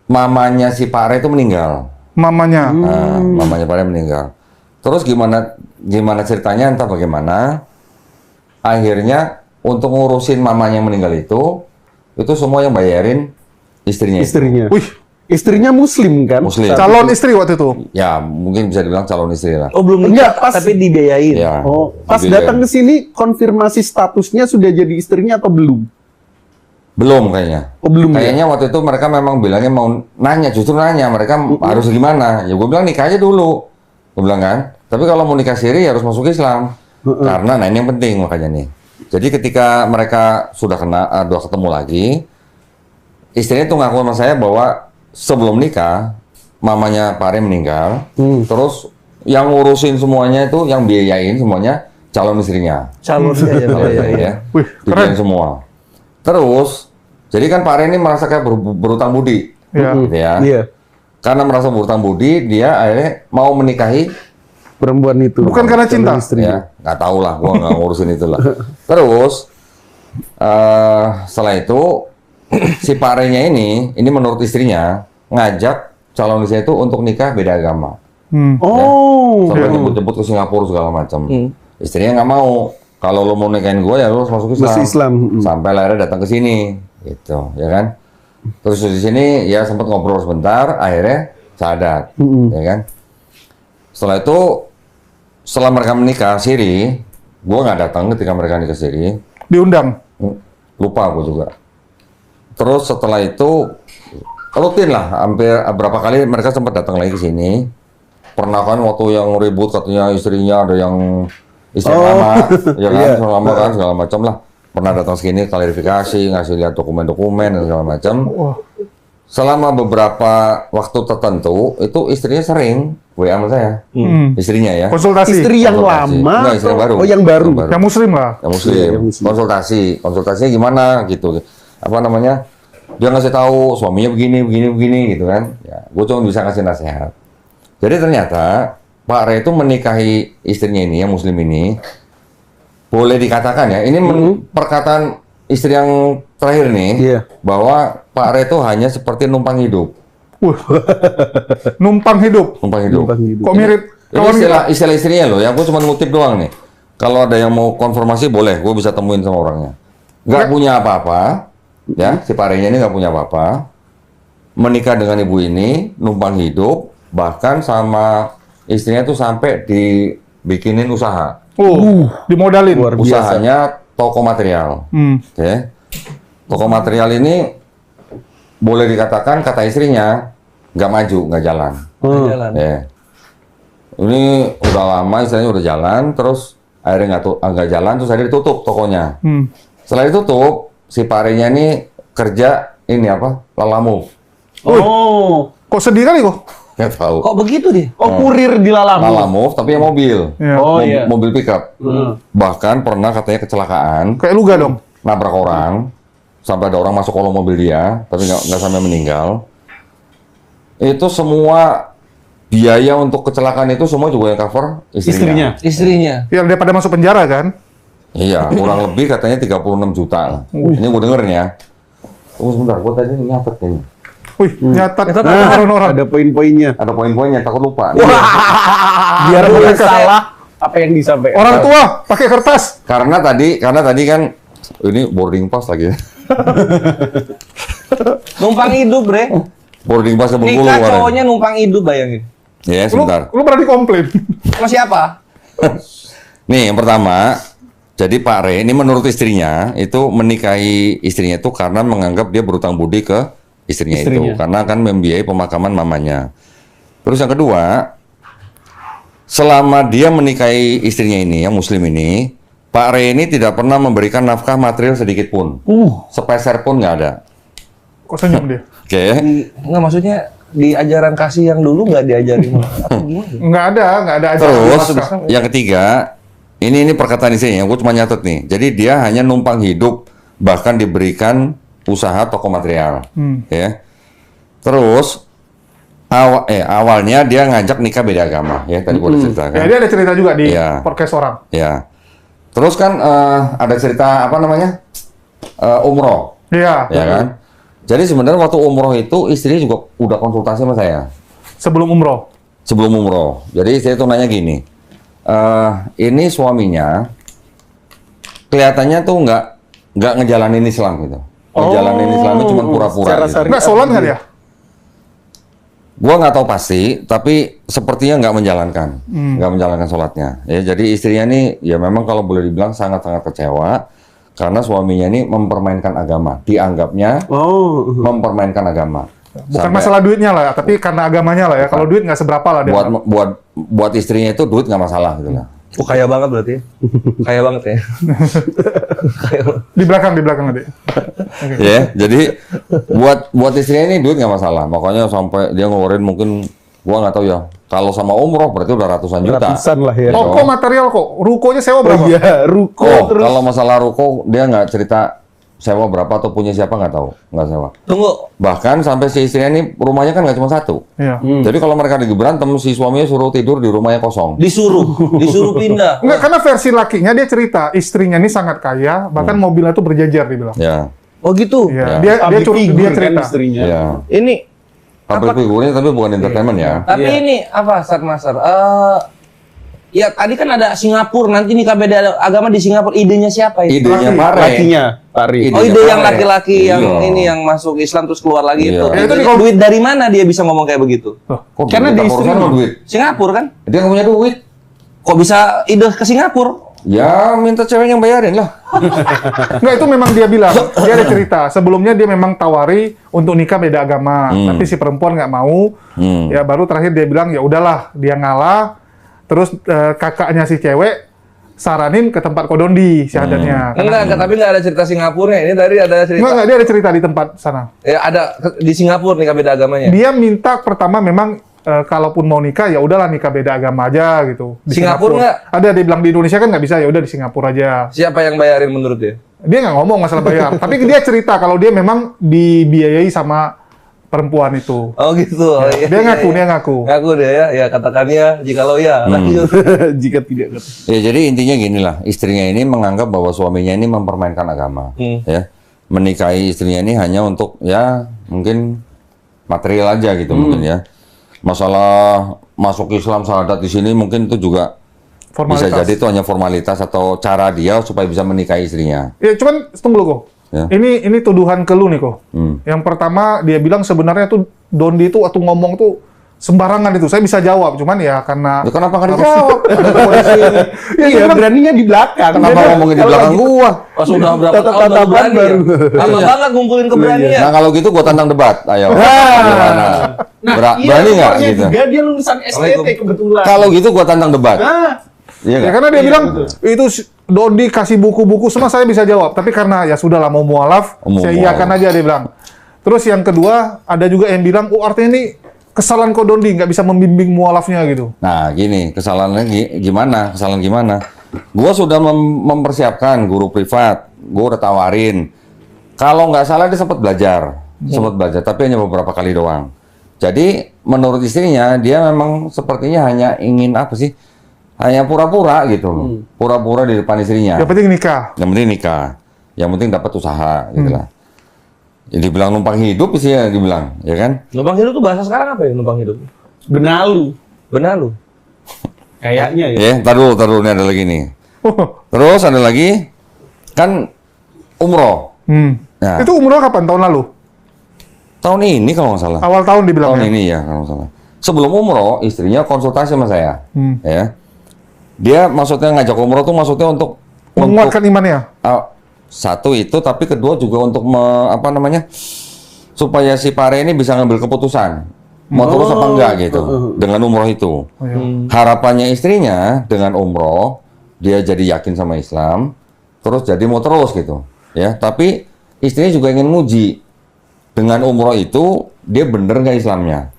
mamanya si Pak Re itu meninggal. Mamanya. Nah, mamanya Pare meninggal. Terus gimana ceritanya entah bagaimana. Akhirnya untuk ngurusin mamanya yang meninggal itu semua yang bayarin istrinya. Istrinya. Wih, Istrinya Muslim kan? Muslim. calon istri waktu itu. Ya, mungkin bisa dibilang calon istri lah. Oh belum Enggak, nikah, pas- tapi dibiayain. Ya. Oh, pas dibiayain. datang ke sini konfirmasi statusnya sudah jadi istrinya atau belum? Belum kayaknya. Oh, belum ya? Kayaknya waktu itu mereka memang bilangnya mau nanya, justru nanya mereka harus gimana. Ya gue bilang nikah aja dulu. Gue bilang kan. Tapi kalau mau nikah siri harus masuk Islam. Karena nah ini yang penting makanya nih. Jadi ketika mereka sudah ketemu lagi, istrinya tuh ngaku sama saya bahwa sebelum nikah mamanya Pare meninggal, terus yang ngurusin semuanya itu, yang biayain semuanya calon istrinya. Calon ya. Calon istrinya ya. Wih, Dibiayain semua. Terus, jadi kan Pare ini merasa kayak berutang budi, Ya. gitu ya. Iya. Karena merasa berutang budi, dia akhirnya mau menikahi, Perempuan itu. Bukan karena cinta. Istrinya. ya nggak tahu lah, gua nggak ngurusin itu lah. Terus, setelah itu si Parenya ini menurut istrinya ngajak calon istrinya itu untuk nikah beda agama. Oh. Sampai jemput-jemput ke Singapura segala macam. Istrinya nggak mau. Kalau lo mau nikahin gue ya lo harus masuk Islam. Masuk Islam. Sampai akhirnya datang ke sini, gitu, ya kan? Terus di sini ya sempat ngobrol sebentar, akhirnya syahadat, ya kan? Setelah itu, setelah mereka menikah siri, gue nggak datang ketika mereka nikah siri. Diundang. Lupa aku juga. Terus setelah itu rutin lah, hampir berapa kali mereka sempat datang lagi ke sini. Pernah kan waktu yang ribut katanya istrinya ada yang istri lama, ya kan, istri lama kan segala macam lah. Pernah datang sini klarifikasi, ngasih lihat dokumen-dokumen dan segala macam. Selama beberapa waktu tertentu itu istrinya sering WA sama saya, istrinya ya. Konsultasi. Istri yang Konsultasi. lama. Enggak, istri yang baru. Oh, yang baru. Yang muslim lah. Yang muslim. Iya, yang muslim. Konsultasinya gimana gitu. Apa namanya? Dia ngasih tahu suaminya begini gitu kan. Ya, gue cuma bisa kasih nasihat. Jadi ternyata Pak Re itu menikahi istrinya ini, yang muslim ini, boleh dikatakan ya, ini perkataan istri yang terakhir nih, Iya. bahwa Pak Re itu hanya seperti numpang hidup. Numpang hidup. Numpang hidup. Numpang hidup. Kok mirip Ini kawan kita? istilah istrinya loh, yang gue cuma ngutip doang nih. Kalau ada yang mau konfirmasi boleh, gue bisa temuin sama orangnya. Nggak punya apa-apa, ya, si Parenya ini nggak punya apa-apa. Menikah dengan ibu ini, numpang hidup, bahkan sama istrinya tuh sampai dibikinin usaha. Dimodalin. Luar biasa. Usahanya toko material. Oke. Toko material ini boleh dikatakan kata istrinya nggak maju, nggak jalan. Jalan. Ya. Ini udah lama istilahnya udah jalan, terus akhirnya nggak jalan, terus akhirnya ditutup tokonya. Setelah ditutup, si Parenya ini kerja ini apa? Lalamove. Oh. Kok sedih kali kok? Nggak tahu. Kok begitu dia? Oh, kurir di Lalamove. Lalamove, tapi yang mobil. Iya. Oh, iya. Mobil pickup. Bahkan pernah katanya kecelakaan, Kayak Luga dong. nabrak orang, sampai ada orang masuk kolong mobil dia, tapi nggak sampai meninggal. Itu semua biaya untuk kecelakaan itu semua juga yang cover istrinya. Istrinya. Yang daripada masuk penjara kan? Iya, kurang lebih katanya 36 juta lah. Ini gue dengernya. Tunggu sebentar, gue tadi nyatet kayaknya. Wih, nyatat Nah, orang-orang. ada poin-poinnya. Ada poin-poinnya, takut lupa. Biar Ada boleh mereka. salah apa yang disampaikan. Orang tua pakai kertas. Karena tadi kan ini boarding pass lagi. Numpang hidup, Bre. Boarding pass ke Bengkulu Nikah kemarin. cowoknya numpang hidup, bayangin. Ya, Lu, sebentar. lu berani komplain. Sama siapa? Nih, yang pertama, jadi Pak Re ini menurut istrinya itu menikahi istrinya itu karena menganggap dia berutang budi ke istrinya itu, karena kan membiayai pemakaman mamanya. Terus yang kedua, selama dia menikahi istrinya ini, yang muslim ini, Pak Re ini tidak pernah memberikan nafkah material sedikit pun. Sepeser pun nggak ada. Kok senyum dia? Oke. Nggak, maksudnya di ajaran kasih yang dulu nggak diajarin. Apa gimana? Nggak ada aja. Terus yang ketiga, ini perkataan istrinya, gue cuma nyatet nih. Jadi dia hanya numpang hidup, bahkan diberikan usaha toko material, ya. Terus awalnya dia ngajak nikah beda agama, ya tadi gue ceritakan. Ya, dia ada cerita juga di Iya. podcast orang. Ya. Terus kan ada cerita apa namanya umroh, Iya. ya kan? Jadi sebenarnya waktu umroh itu istrinya juga udah konsultasi sama saya. Sebelum umroh. Sebelum umroh. Jadi saya tuh nanya gini, ini suaminya kelihatannya tuh nggak ngejalanin Islam gitu. Ngejalanin Islam itu cuma pura-pura. Gitu. Nggak sholat nggak dia? Gua nggak tahu pasti, tapi sepertinya nggak menjalankan sholatnya. Ya, jadi istrinya nih, ya memang kalau boleh dibilang sangat-sangat kecewa karena suaminya ini mempermainkan agama, dianggapnya mempermainkan agama. Bukan masalah duitnya lah, tapi karena agamanya lah ya. Kalau duit nggak seberapa lah dia. Buat istrinya itu duit nggak masalah gitu lah. Oh, kaya banget berarti. Kaya banget ya. Di belakang nanti. Ya, jadi buat istrinya ini duit nggak masalah. Makanya sampai dia ngeluarin mungkin gua nggak tahu ya. Kalau sama umroh berarti udah ratusan juta. Ratusan lah ya. Oh, kok material kok? Rukonya sewa berapa? Oh iya, ruko terus. Kalau masalah ruko dia nggak cerita sewa berapa atau punya siapa nggak tahu, nggak sewa. Tunggu. Bahkan sampai si istrinya ini rumahnya kan nggak cuma satu. Iya. Jadi kalau mereka lagi berantem, si suaminya suruh tidur di rumahnya kosong. Disuruh pindah. Enggak, karena versi lakinya dia cerita istrinya ini sangat kaya, bahkan mobilnya tuh berjejer dibilang. Ya. Oh gitu. Iya. Ya. Dia Kan cerita. istrinya. Ya. Ini Pabrik figurnya tapi bukan entertainment ya. tapi ini apa, Ustaz Master? Ya tadi kan ada Singapura, nanti nikah beda agama di Singapura. Idenya siapa itu? Idenya Pare. Lakinya, Pari. Oh, ide yang Pare. laki-laki yang Iya. ini yang masuk Islam terus keluar lagi Iya. itu. Ya, itu Itu duit dari mana dia bisa ngomong kayak begitu? Kok Karena duit? di Tak urusan istrinya. sama duit. Singapura kan? Dia nggak punya duit. Kok bisa ide ke Singapura? Ya minta cewek yang bayarin lah. Enggak, itu memang dia bilang. Dia ada cerita. Sebelumnya dia memang tawari untuk nikah beda agama, tapi si perempuan nggak mau. Ya baru terakhir dia bilang ya udahlah, dia ngalah. Terus kakaknya si cewek saranin ke tempat kodondi syahadatnya. Enggak, tapi enggak ada cerita Singapura. Ini tadi ada cerita. Enggak, dia ada cerita di tempat sana. Ya ada di Singapura nikah beda agamanya. Dia minta pertama memang kalaupun mau nikah ya udahlah nikah beda agama aja gitu. Di Singapura nggak? Ada, dia bilang di Indonesia kan nggak bisa, ya udah di Singapura aja. Siapa yang bayarin menurut dia? Dia nggak ngomong masalah bayar, tapi dia cerita kalau dia memang dibiayai sama perempuan itu. Oh gitu. Oh, iya, Dia ngaku, iya. dia ngaku. Ngaku dia ya. Ya katakan ya jikalau ya. Lanjut. Jika tidak Ya jadi intinya gini lah, istrinya ini menganggap bahwa suaminya ini mempermainkan agama, ya menikahi istrinya ini hanya untuk ya mungkin material aja gitu mungkin ya. Masalah masuk Islam syahadat di sini mungkin itu juga bisa jadi itu hanya formalitas atau cara dia supaya bisa menikahi istrinya. Ya cuman tunggu dulu kok. Ya. Ini tuduhan ke lu nih kok. Yang pertama dia bilang sebenarnya tuh Dondi itu waktu ngomong tuh sembarangan itu. Saya bisa jawab, cuman ya karena Ya, kenapa nggak dijawab? Iya, beraninya di belakang. Kenapa ngomongin di belakang gua? Pas udah berapa tahun baru Tatapan berani ya? baru. Lama banget ngumpulin keberanian. Nah kalau gitu gua tantang debat, ayo. Gimana? Berani nggak gitu? Juga dia lulusan STT kebetulan. Kalau gitu gua tantang debat. Iya ya nggak? karena dia bilang itu Dondi kasih buku-buku semua saya bisa jawab, tapi karena ya sudahlah mau mualaf, Mau saya mualaf. iyakan aja dia bilang. Terus yang kedua ada juga yang bilang, oh artinya ini kesalahan kok Dondi nggak bisa membimbing mualafnya gitu. Nah, gini, kesalahannya gimana? Kesalahan gimana? Gua sudah mempersiapkan guru privat, gua udah tawarin. Kalau nggak salah dia sempat belajar, tapi hanya beberapa kali doang. Jadi, menurut istrinya, dia memang sepertinya hanya ingin apa sih? Hanya pura-pura gitu loh. Pura-pura di depan istrinya. Yang penting nikah. Yang penting nikah. Yang penting dapat usaha, gitu lah. Jadi dibilang numpang hidup sih ya dibilang, ya kan? Numpang hidup tuh bahasa sekarang apa ya numpang hidup? Benalu. Benar lu. Kayaknya ya. Ya, tar dulu, ini ada lagi nih. Terus ada lagi, kan umroh. Nah. Itu umroh kapan? Tahun lalu? Tahun ini kalau nggak salah. Awal tahun dibilang Tahun ya? ini ya kalau nggak salah. Sebelum umroh, istrinya konsultasi sama saya. Ya. Dia maksudnya ngajak umroh tuh maksudnya untuk Menguatkan imannya? satu itu, tapi kedua juga untuk supaya si Pare ini bisa ngambil keputusan mau terus apa enggak gitu dengan umroh itu. Harapannya istrinya dengan umroh dia jadi yakin sama Islam, terus jadi mau terus gitu, ya. Tapi istrinya juga ingin nguji dengan umroh itu dia bener nggak Islamnya.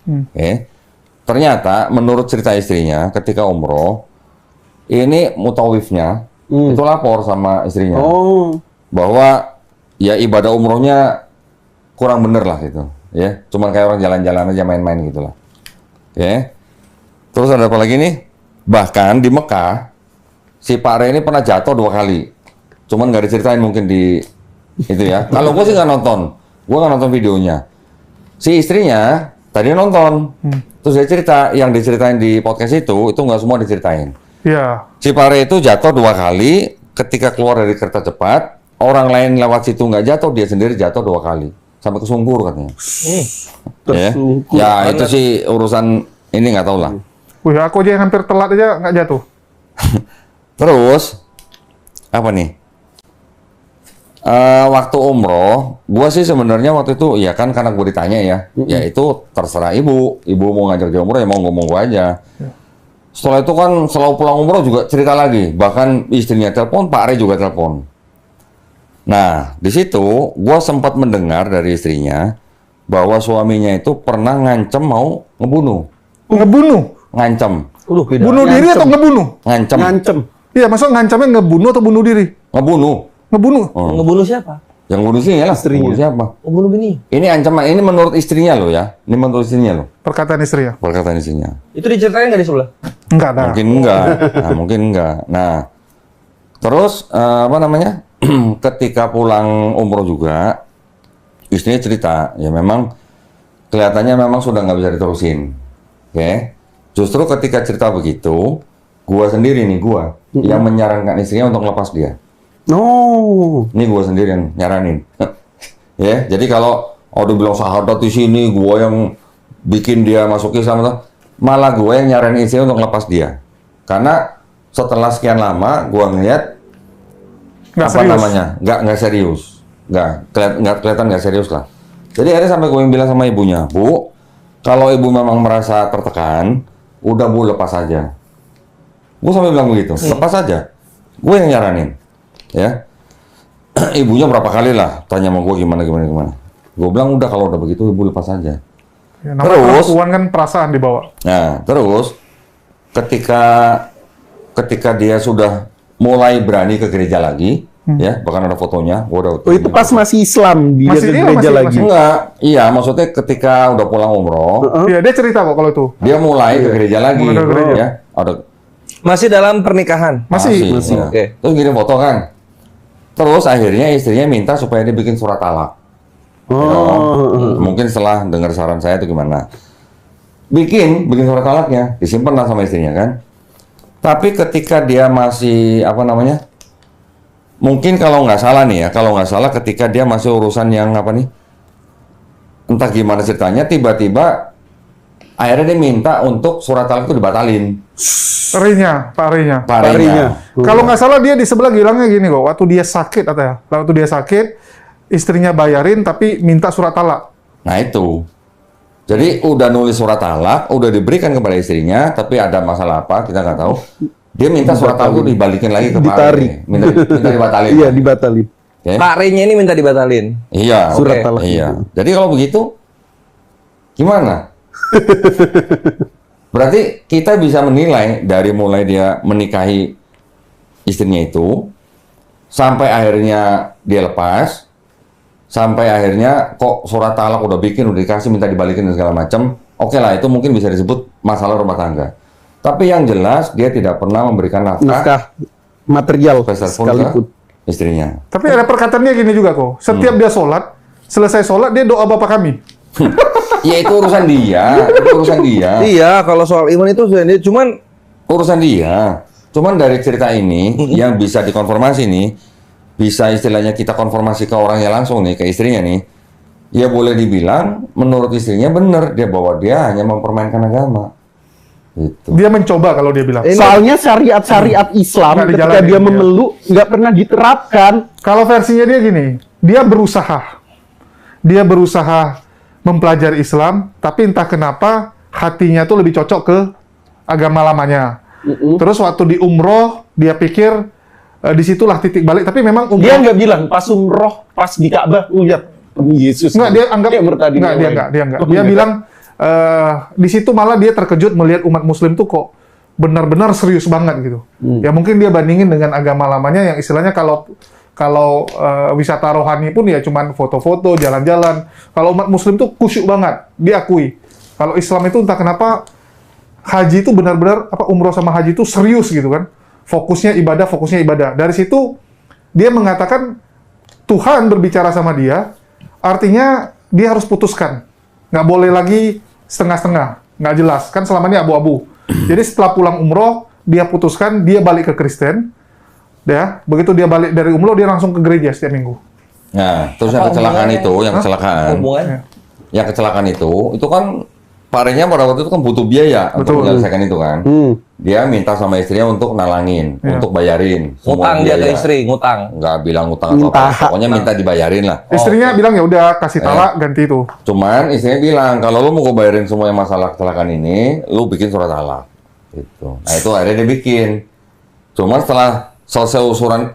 Ternyata menurut cerita istrinya ketika umroh ini mutawifnya itu lapor sama istrinya. Bahwa ya ibadah umrohnya kurang bener lah gitu, ya. Cuman kayak orang jalan-jalan aja main-main gitu lah. Ya. Terus ada apa lagi nih? Bahkan di Mekah si Pak Re ini pernah jatuh 2 kali. Cuman nggak diceritain mungkin di itu ya. Kalau gue sih nggak nonton, gue nggak nonton videonya. Si istrinya Tadi nonton. Terus dia cerita, yang diceritain di podcast itu nggak semua diceritain. Iya. Si Pare itu jatuh 2 kali, ketika keluar dari kereta cepat, orang lain lewat situ nggak jatuh, dia sendiri jatuh 2 kali. Sampai kesungkur katanya. Tersungkur. Ya itu sih urusan ini nggak tahu lah. Wih, aku aja yang hampir telat aja nggak jatuh. Terus, apa nih? Waktu umroh, gua sih sebenarnya waktu itu, ya kan karena gue ditanya ya, ya itu terserah ibu. Ibu mau ngajak dia umroh ya mau ngomong gua aja. Setelah itu kan selalu pulang umroh juga cerita lagi, bahkan istrinya telepon, Pak Re juga telepon. Nah, di situ gua sempat mendengar dari istrinya bahwa suaminya itu pernah ngancem mau ngebunuh. Ngebunuh? Ngancem. Beda. Bunuh diri atau ngebunuh? Ngancem. Ngancem. Iya, maksudnya ngancamnya ngebunuh atau bunuh diri? Ngebunuh. Ngebunuh? Ngebunuh siapa? Yang bunuh sih lah. Istrinya. Bunuh siapa? Ngebunuh bini. Ini ancaman, ini menurut istrinya loh ya. Ini menurut istrinya loh. Perkataan istri ya? Perkataan istrinya. Itu diceritain nggak di sebelah? Enggak ada. Mungkin enggak. Nah, mungkin enggak. Nah, terus apa namanya? Ketika pulang umroh juga, istrinya cerita, ya memang kelihatannya memang sudah nggak bisa diterusin. Oke. Justru ketika cerita begitu, gua sendiri nih, yang menyarankan istrinya untuk lepas dia. Oh. Ini gua sendiri yang nyaranin. Ya, jadi kalau udah bilang sahadat di sini, gua yang bikin dia masuk Islam, malah gua yang nyaranin istrinya untuk lepas dia. Karena setelah sekian lama, gua ngeliat Nggak apa serius. namanya, nggak serius, nggak kelihatan nggak serius lah. Jadi akhirnya sampai gue bilang sama ibunya, Bu, kalau ibu memang merasa tertekan, udah Bu lepas aja. Gue sampai bilang begitu, lepas aja. Gue yang nyaranin, ya. Ibunya berapa kali lah tanya sama gue gimana. Gue bilang udah kalau udah begitu ibu lepas aja. Ya, namanya Terus? perempuan kan perasaan dibawa. Nah, terus ketika dia sudah mulai berani ke gereja lagi, ya, bahkan ada fotonya, gua udah. Oh, itu pas masih Islam dia Masih- ke iya, gereja masih- lagi. masih- Enggak, iya, maksudnya ketika udah pulang umroh, Iya, dia cerita kok kalau itu. dia mulai ke gereja lagi, Mulai ke gereja. ya, ada Masih dalam pernikahan. Masih. ya. Oke. Terus ngirim foto kan, terus akhirnya istrinya minta supaya dia bikin surat talak. Oh. Mungkin setelah dengar saran saya itu gimana, bikin surat talaknya, disimpan lah sama istrinya kan. Tapi ketika dia masih apa namanya? Mungkin kalau nggak salah nih ya, ketika dia masih urusan yang apa nih, entah gimana ceritanya, tiba-tiba akhirnya dia minta untuk surat talak itu dibatalin. Pak Rinya. Parinya. Kalau nggak salah dia di sebelah bilangnya gini kok, waktu dia sakit katanya. Waktu dia sakit, istrinya bayarin tapi minta surat talak. Nah itu. Jadi udah nulis surat talak, udah diberikan kepada istrinya, tapi ada masalah apa kita nggak tahu. Dia minta surat talak itu dibalikin lagi ke Pak Ditarik. Ari. Minta dibatalin. Iya, dibatalin. Oke? Pak Re-nya ini minta dibatalin. Iya. Surat Oke. talak. Iya. Jadi kalau begitu, gimana? Berarti kita bisa menilai dari mulai dia menikahi istrinya itu, sampai akhirnya dia lepas, sampai akhirnya kok surat talak udah bikin, udah dikasih, minta dibalikin dan segala macam. Oke lah, itu mungkin bisa disebut masalah rumah tangga. Tapi yang jelas dia tidak pernah memberikan Nafkah material peserpun sekalipun. ke istrinya. Tapi ada perkataannya gini juga kok. Setiap dia sholat, selesai sholat dia doa Bapa kami. Ya itu urusan dia, Iya, kalau soal iman itu sebenarnya cuman urusan dia. Cuman dari cerita ini yang bisa dikonfirmasi nih, bisa istilahnya kita konfirmasi ke orangnya langsung nih, ke istrinya nih. Ya boleh dibilang menurut istrinya benar dia bahwa dia hanya mempermainkan agama. Gitu. Dia mencoba kalau dia bilang. Soalnya syariat-syariat Islam Nggak ketika dijalanin, dia iya. memeluk nggak pernah diterapkan. Kalau versinya dia gini, dia berusaha. Dia berusaha mempelajari Islam, tapi entah kenapa hatinya tuh lebih cocok ke agama lamanya. Terus waktu di umroh, dia pikir disitulah titik balik. Tapi memang umroh... Dia nggak bilang pas umroh, pas di Ka'bah lihat Yesus. Enggak, dia anggap... murtadin. Dia enggak. Dia bilang, di situ malah dia terkejut melihat umat muslim tuh kok benar-benar serius banget gitu. Ya mungkin dia bandingin dengan agama lamanya yang istilahnya kalau wisata rohani pun ya cuman foto-foto, jalan-jalan. Kalau umat muslim tuh khusyuk banget, diakui. Kalau Islam itu entah kenapa haji itu benar-benar umroh sama haji itu serius gitu kan. Fokusnya ibadah. Dari situ dia mengatakan Tuhan berbicara sama dia, artinya dia harus putuskan. Nggak boleh lagi setengah-setengah, nggak jelas. Kan selama ini abu-abu. Jadi setelah pulang umroh, dia putuskan dia balik ke Kristen. Ya, begitu dia balik dari umroh, dia langsung ke gereja setiap minggu. Nah, terus yang kecelakaan itu, yang kecelakaan itu kan Pak Renya pada waktu itu kan butuh biaya untuk menyelesaikan itu kan. Dia minta sama istrinya untuk nalangin, untuk bayarin. Ngutang dia ke istri, ngutang. Nggak bilang ngutang atau apa, pokoknya minta dibayarin lah. Istrinya bilang ya udah kasih talak ganti itu. Cuman istrinya bilang kalau lu mau gue bayarin semua yang masalah kecelakaan ini, lu bikin surat talak. Gitu. Nah itu akhirnya dia bikin. Cuman setelah selesai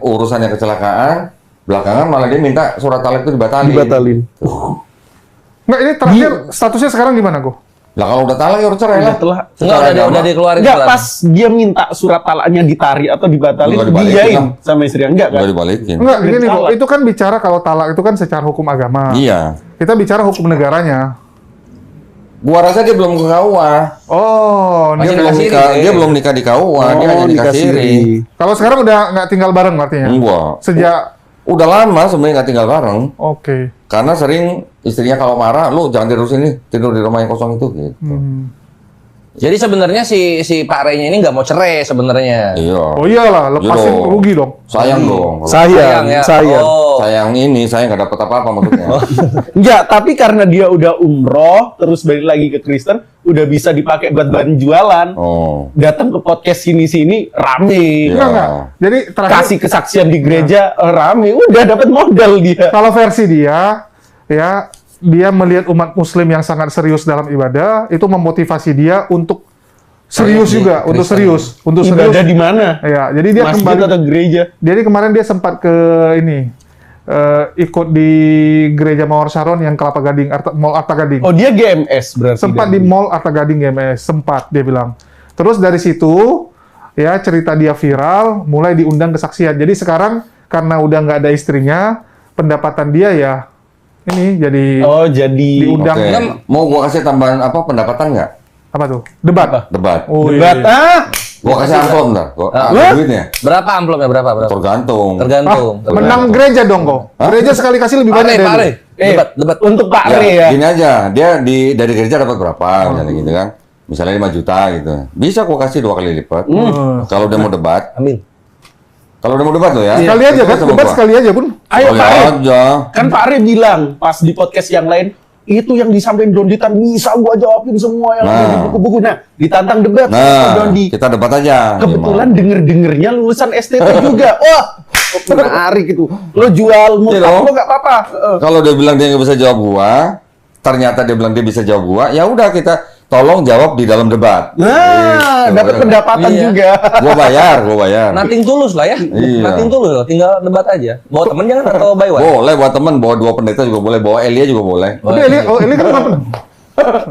urusannya kecelakaan, belakangan malah dia minta surat talak itu dibatalin. Nggak, ini terakhir statusnya sekarang gimana, Go? Lah kalau udah talak ya udah cerai lah. Udah dikeluarin. Enggak, pas dia minta surat talaknya ditarik atau dibatalin, diiyain sama istrinya. Enggak kan? Udah dibalikin. Enggak, gini, Go. Itu kan bicara kalau talak itu kan secara hukum agama. Iya. Kita bicara hukum negaranya. Gua rasa dia belum ke KUA. Oh, Dia belum nikah di KUA, dia hanya nikah siri. Kalau sekarang udah nggak tinggal bareng artinya? Enggak. Sejak Udah lama sebenarnya nggak tinggal bareng. Oke. Karena sering istrinya kalau marah, lu jangan tidur sini, tidur di rumah yang kosong itu gitu. Jadi sebenarnya si Pak Renya ini nggak mau cerai sebenarnya. Iya. Oh iyalah, lepasin Iya dong. rugi dong. Sayang dong. Sayang. Oh. Sayang ini, saya nggak dapat apa-apa maksudnya. Enggak, tapi karena dia udah umroh, terus balik lagi ke Kristen, udah bisa dipakai buat bahan jualan. Oh. Datang ke podcast sini-sini, rame. Iya. Enggak. Jadi terakhir Kasih kesaksian di gereja, rame. Udah dapat modal dia. kalau versi dia, ya dia melihat umat Muslim yang sangat serius dalam ibadah, itu memotivasi dia untuk serius juga, untuk serius. Ibadah di mana? Ya, jadi dia Masjid kembali atau gereja? Jadi kemarin dia sempat ke ini, ikut di gereja Mawar Sharon yang Kelapa Gading, Mall Arta Gading. Oh, dia GMS berarti. Sempat di Mall Arta Gading GMS, sempat dia bilang. Terus dari situ, ya cerita dia viral, mulai diundang kesaksian. Jadi sekarang karena udah nggak ada istrinya, pendapatan dia ya ini jadi diundang. Oke. Mau gua kasih tambahan apa pendapatan nggak? Apa tuh? Debat. Debat. Oh, Debat. iya. Gua kasih amplop ntar. Ada duitnya. Berapa amplopnya? Berapa? Tergantung. Menang gereja dong kok. Gereja sekali kasih lebih banyak dari lu. Debat. Untuk Pak Ya, Re ya. gini aja, dia dari gereja dapat berapa misalnya gitu kan. Misalnya 5 juta gitu. Bisa gua kasih 2 kali lipat. Kalau dia mau debat. Amin. Kalau udah mau debat lo ya. Sekali aja kan, debat sekali aja pun. Ayo Pak Re. aja. Kan Pak Re bilang pas di podcast yang lain, itu yang disampaikan Donditan bisa gua jawabin semua yang ada di buku-buku. Nah, ditantang debat sama Dondi. Kita debat aja. Kebetulan denger-dengernya lulusan STT juga. Wah, menarik itu. Lo jual mutlak, lo nggak apa-apa. Kalau dia bilang dia nggak bisa jawab gua, ternyata dia bilang dia bisa jawab gua, ya udah kita tolong jawab di dalam debat. Nah, dapat pendapatan juga. Gua bayar. Nothing tulus lah ya. Iya. Nothing tulus loh, tinggal debat aja. Bawa temen jangan atau buy one? Boleh buat temen, bawa 2 pendeta juga boleh, bawa Elia juga boleh. Tapi Elia kan apa?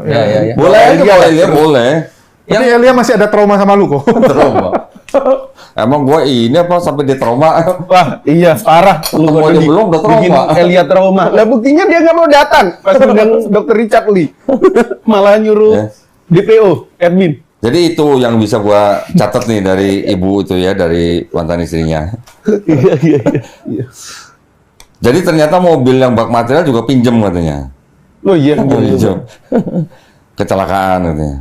Ya. Boleh aja bawa Elia, boleh. Tapi Elia masih ada trauma sama lu kok. Trauma. Emang gua ini apa sampai dia trauma? Wah, iya parah. Lu Ketemu aja belum udah trauma. bikin Elia trauma. Lah buktinya dia nggak mau datang pas undang Dr. Richard Lee. Malah nyuruh DPO, admin. Jadi itu yang bisa gua catat nih dari ibu itu ya, dari mantan istrinya. Iya. Jadi ternyata mobil yang bak material juga pinjem katanya. Oh iya. Pinjem. Kecelakaan katanya.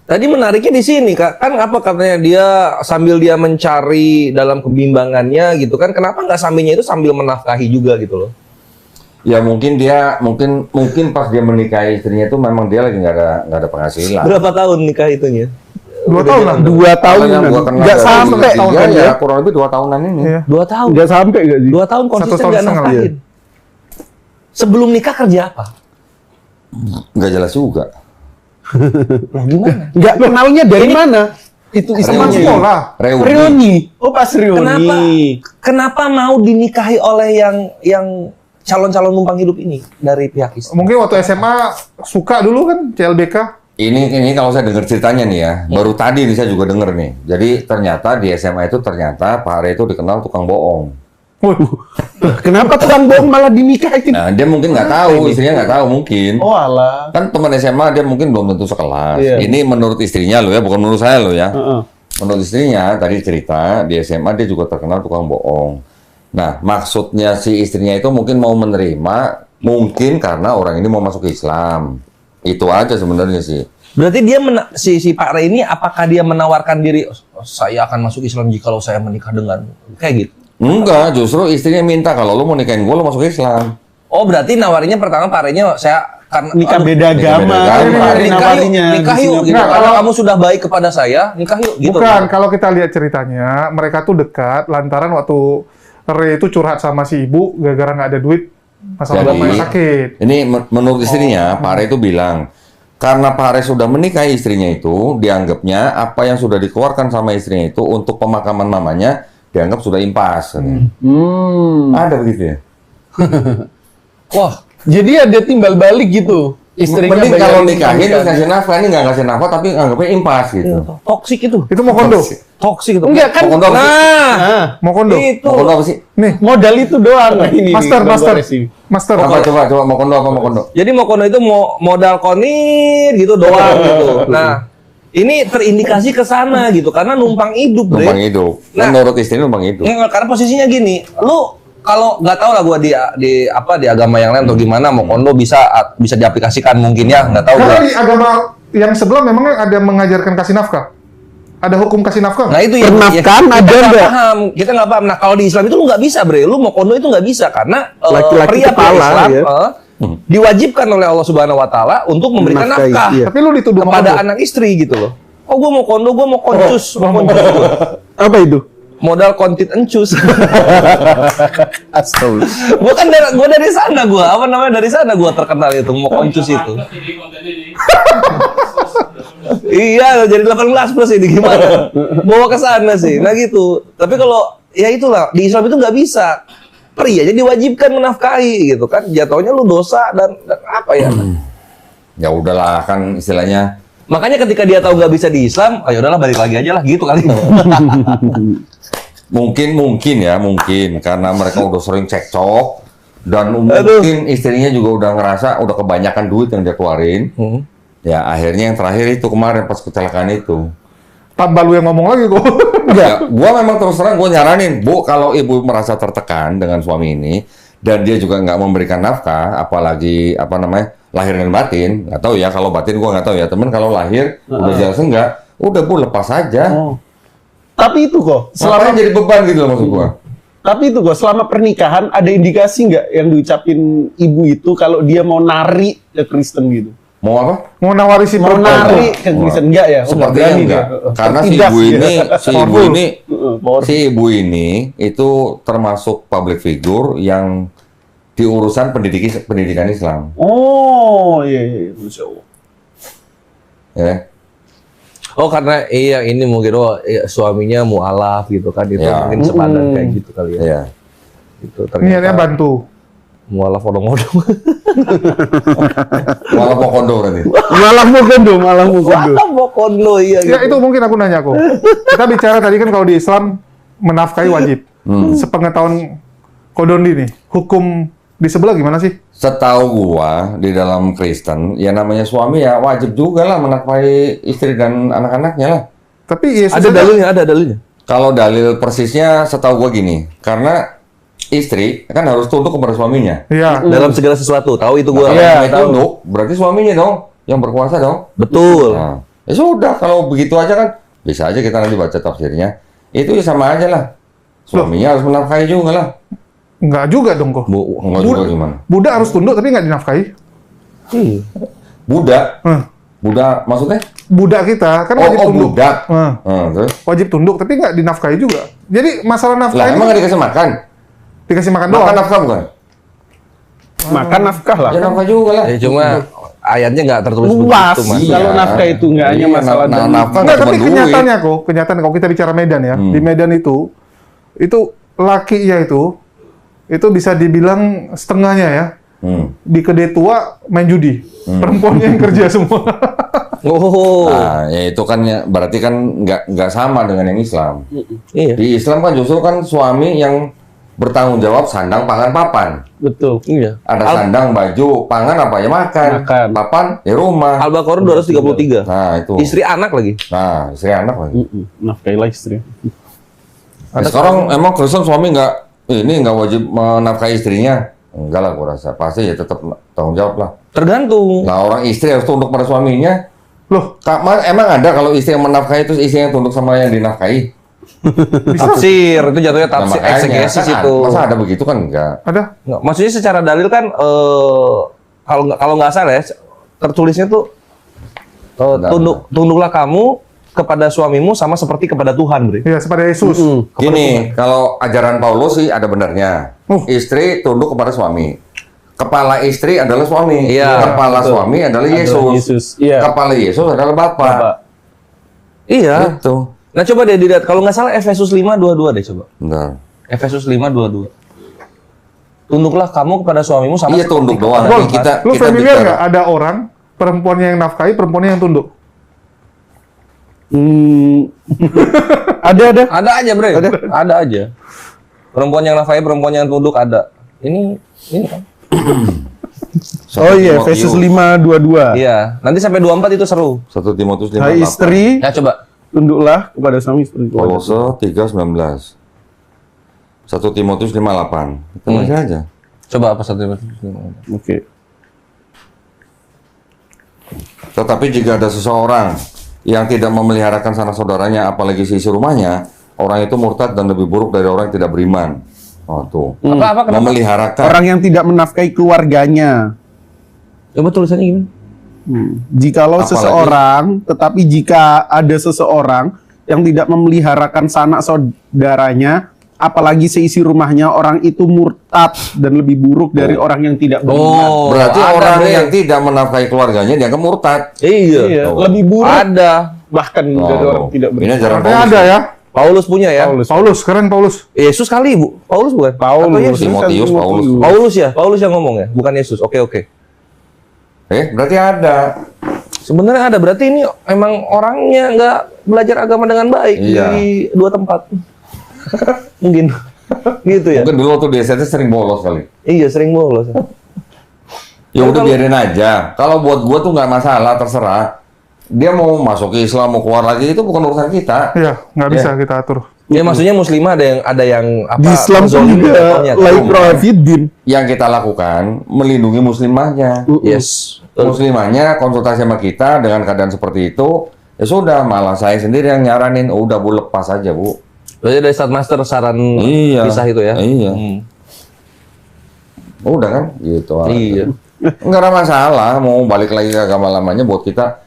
Tadi menariknya di sini, Kak. Kan apa katanya dia sambil dia mencari dalam kebimbangannya gitu kan. Kenapa nggak sambilnya itu sambil menafkahi juga gitu loh? Ya mungkin pas dia menikahi istrinya itu memang dia lagi nggak ada penghasilan. Berapa tahun nikah itunya? 2 tahun lah. 2 tahun. Yang gua kenal Nggak dari sampai. dia ya kurang lebih 2 tahunan ini. Iya. 2 tahun. Nggak sampai nggak sih? 2 tahun konsisten 1 tahun nggak setengah lah. nafkahin. Sebelum nikah kerja apa? Nggak jelas juga. Gimana? Nggak kenalnya dari mana? Itu Teman istrinya. sekolah. Reuni. Oh pas reuni. Kenapa mau dinikahi oleh yang calon-calon numpang hidup ini dari pihak istri? Mungkin waktu SMA suka dulu kan CLBK. Ini kalau saya dengar ceritanya nih ya, baru tadi nih saya juga dengar nih. Jadi ternyata di SMA itu ternyata Pak Are itu dikenal tukang bohong. Waduh. Kenapa tukang bohong malah dinikahin? Nah dia mungkin nggak tahu, istrinya nggak tahu mungkin. Oh alah. Kan teman SMA dia mungkin belum tentu sekelas. Iya. Ini menurut istrinya loh ya, bukan menurut saya loh ya. Menurut istrinya tadi cerita di SMA dia juga terkenal tukang bohong. Nah maksudnya si istrinya itu mungkin mau menerima, mungkin karena orang ini mau masuk Islam. Itu aja sebenarnya sih. Berarti dia si Pak Rey ini apakah dia menawarkan diri, "Oh, saya akan masuk Islam jikalau saya menikah dengan kayak gitu?" Enggak, justru istrinya minta kalau lu mau nikahin gue, lu masuk Islam. Oh, berarti nawarinya pertama Pak Rey-nya saya karena Nikah beda agama. nikah yuk gitu. Nah, Kalau kamu sudah baik kepada saya, nikah yuk gitu. Bukan, kalau kita lihat ceritanya, mereka tuh dekat lantaran waktu Rey itu curhat sama si ibu gara-gara nggak ada duit masalah Jadi, bapaknya sakit. Ini menurut istrinya, Pak Rey itu bilang, karena Pak Rey sudah menikahi istrinya itu, dianggapnya apa yang sudah dikeluarkan sama istrinya itu untuk pemakaman mamanya, dianggap sudah impas. Ada begitu ya? Wah, Jadi ada timbal balik gitu. Istrinya Mending bayarin kalau nikahin pernikahan. terus ngasih nafkah, ini nggak ngasih nafkah tapi anggapnya impas gitu. toksik itu. Itu mau kondo. Toksik itu. Enggak kan? Mau kondo apa sih? Nah, Mau kondo. Itu. Mau kondo apa sih? Nih, modal itu doang. Ini master, Bang master, Goresi. master. Apa coba mau kondo apa mau kondo? Jadi mau kondo itu modal konir gitu doang gitu. Nah, ini terindikasi ke sana gitu karena numpang hidup, Bre. Numpang hidup. Nah. Menurut istri numpang hidup. Karena posisinya gini, lu kalau nggak tahu lah gua di agama yang lain atau gimana mau kondo bisa diaplikasikan mungkin ya, nggak tahu Karena gua. di agama yang sebelah memang ada mengajarkan kasih nafkah. Ada hukum kasih nafkah. Nah itu yang Pernafkahan kita ada nggak nggak? paham, kita nggak paham. Nah kalau di Islam itu lu nggak bisa, Bre. Lu mau kondo itu nggak bisa karena Laki-laki pria kepala, Islam ya. diwajibkan oleh Allah Subhanahu Wa Taala untuk memberikan Menafkahi, nafkah iya. Tapi lu dituduh kepada kondo. anak istri gitu loh. Oh gua mau kondo, gua mau koncus, mau koncus gua. Apa itu? Modal kontit encus. Astagfirullah. Gua dari sana dari sana gua terkenal itu mau koncus itu. Iya, jadi 18 plus ini gimana? Bawa ke sana sih. Nah gitu. Tapi kalau ya itulah di Islam itu nggak bisa. Pria jadi diwajibkan menafkahi gitu kan. Jatuhnya lu dosa dan apa ya? Ya udahlah kan istilahnya. Makanya ketika dia tahu nggak bisa di Islam, ya udahlah balik lagi aja lah gitu kali. Mungkin karena mereka udah sering cekcok dan mungkin istrinya juga udah ngerasa udah kebanyakan duit yang dia keluarin. Ya akhirnya yang terakhir itu kemarin pas kecelakaan itu. Tambah lu yang ngomong lagi kok. Ya, gua memang terus terang gua nyaranin, Bu, kalau ibu merasa tertekan dengan suami ini dan dia juga nggak memberikan nafkah, apalagi lahir dan batin, nggak tahu ya kalau batin gua nggak tahu ya, temen kalau lahir udah jelas enggak, udah Bu lepas aja. Tapi itu kok, Selama jadi beban gitu loh maksud gua. tapi itu kok selama pernikahan ada indikasi nggak yang diucapin ibu itu kalau dia mau nari ke Kristen gitu? Mau apa? Mau nawari si Mau perempuan. nari ke Kristen enggak ya? Oh, nggak Sepertinya berani enggak. dia. Karena Tertindas dia. si ibu ini itu termasuk public figure yang di urusan pendidikan Islam. Oh iya, Masya Allah. Ya. Oh karena ini mungkin suaminya mualaf gitu kan itu Ya. mungkin sepadan kayak gitu kali ya. Iya. Itu Niatnya bantu. mualaf odong-odong. Malah mau kondo berarti. Malah mau kondo. Mau kondo iya Ya gitu. itu mungkin aku nanya kok. Kita bicara tadi kan kalau di Islam menafkahi wajib. Sepengetahuan Kodondi nih, hukum di sebelah gimana sih? Setahu gua di dalam Kristen, ya namanya suami ya wajib juga lah menafkahi istri dan anak-anaknya lah. Tapi Yesus Ada dalilnya. Kalau dalil persisnya setahu gua gini, karena istri kan harus tunduk kepada suaminya. Iya. Dalam segala sesuatu, tahu itu gua. Kalau suami tunduk, berarti suaminya dong yang berkuasa dong. Betul. Nah, ya sudah kalau begitu aja kan bisa aja kita nanti baca tafsirnya. Itu ya sama aja lah. Suaminya harus menafkahi juga lah. Enggak juga dong kok. Enggak juga gimana? Budak harus tunduk tapi nggak dinafkahi. Budak? Hah. Budak maksudnya? Budak kita kan wajib tunduk. Budak. Hah. Terus? Wajib tunduk tapi nggak dinafkahi juga. Jadi masalah Lah nafkah emang ini nggak dikasih makan? dikasih makan Makan doang. nafkah bukan? Makan nafkah lah. Ya nafkah juga lah. Ya cuma ayatnya nggak tertulis Luas. begitu, Mas. Iya. Kalau nafkah itu nggak hanya Iya, masalah nafkah demi- nggak Enggak, cuma tapi duit. kenyataannya kok, kenyataan kalau kita bicara Medan ya, di Medan itu lakinya itu bisa dibilang setengahnya ya. Di kedai tua main judi, perempuannya yang kerja semua. Oh. Nah, ya itu kan ya, berarti kan nggak sama dengan yang Islam. Iya. Di Islam kan justru kan suami yang bertanggung jawab sandang, pangan, papan. Betul. Iya. Ada sandang, baju, pangan apa ya makan. Makan. Papan ya rumah. Al-Baqarah 233. Nah itu. Istri anak lagi. Nah istri anak lagi. Nafkahilah istri. Sekarang emang Kristen suami nggak wajib menafkahi istrinya. Enggak lah, gua rasa pasti ya tetap tanggung jawab lah. Tergantung. Nah, orang istri harus tunduk pada suaminya. Loh, Emang ada kalau istri yang menafkahi terus istrinya tunduk sama yang dinafkahi? Tafsir itu jatuhnya Nah, tafsir makanya, eksegesis kan itu. Masa ada begitu kan enggak? ada? Nggak, maksudnya secara dalil kan kalau nggak salah ya tertulisnya tuh tunduklah kamu kepada suamimu sama seperti kepada Tuhan, Bre. Iya, kepada Yesus. Gini, kalau ajaran Paulus sih ada benarnya. Istri tunduk kepada suami. Kepala istri adalah suami. Iya, Kepala betul. suami adalah Yesus. Iya. Kepala Yesus adalah Bapa. Iya. Gitu. Nah coba deh dilihat kalau nggak salah Efesus 5:22 deh coba. Bentar. Efesus 5:22. Tunduklah kamu kepada suamimu sama Iya, seperti tunduk kepada doang. Tuhan. Kita Lu familiar bicara. nggak ada orang perempuannya yang nafkahi, perempuannya yang tunduk? Ada. Ada aja, Bre. Ada aja. Perempuan yang nafkahi, perempuan yang tunduk ada. Ini kan. Oh iya, Timotius. Efesus 5:22. Iya, nanti sampai 24 itu seru. 1 Timotius 5:8. Hai istri, Ya coba. tunduklah kepada suami istri. Kolose 3:19. 1 Timotius 5:8. Kita baca aja. Coba apa satu? Oke. Tetapi jika ada seseorang yang tidak memeliharakan sanak saudaranya, apalagi seisi rumahnya, orang itu murtad dan lebih buruk dari orang yang tidak beriman. Oh tuh. Apa kenapa? Memeliharakan. Orang yang tidak menafkahi keluarganya. Coba tulisannya gimana? Jikalau Apalagi- seseorang, tetapi jika ada seseorang yang tidak memeliharakan sanak saudaranya, apalagi seisi rumahnya, orang itu murtad dan lebih buruk dari orang yang tidak beriman. Oh, Berarti ada, orang Bre. yang tidak menafkahi keluarganya dianggap murtad. Iya. Lebih buruk Ada. bahkan dari orang yang tidak Ini beriman. ajaran Artinya Paulus. ada ya? Paulus punya ya? Paulus, keren Paulus. Yesus kali, Bu. Paulus bukan? Atau Paulus. Yesus? Timotius, Paulus. Paulus ya? Paulus yang ngomong ya? Bukan Yesus. Oke. Berarti ada. Sebenarnya ada. Berarti ini emang orangnya nggak belajar agama dengan baik Iya. di dua tempat. Mungkin. Gitu ya? Mungkin dulu waktu di STT sering bolos kali. Iya, sering bolos. Ya udah kalau- biarin aja. Kalau buat gua tuh nggak masalah, terserah. Dia mau masuk ke Islam, mau keluar lagi, itu bukan urusan kita. Iya, nggak bisa kita atur. Ya maksudnya muslimah ada yang apa? Di Islam pun menzolimi juga jatuhnya, kan? like prohibidin. Yang kita lakukan, melindungi muslimahnya. Yes. Muslimahnya konsultasi sama kita dengan keadaan seperti itu, ya sudah, malah saya sendiri yang nyaranin, udah Bu, lepas aja Bu. Berarti dari Start Master saran Iya. pisah itu ya? Iya. Hmm. Udah kan, gitu. Iya. Nggak ada masalah, mau balik lagi ke agama lamanya buat kita.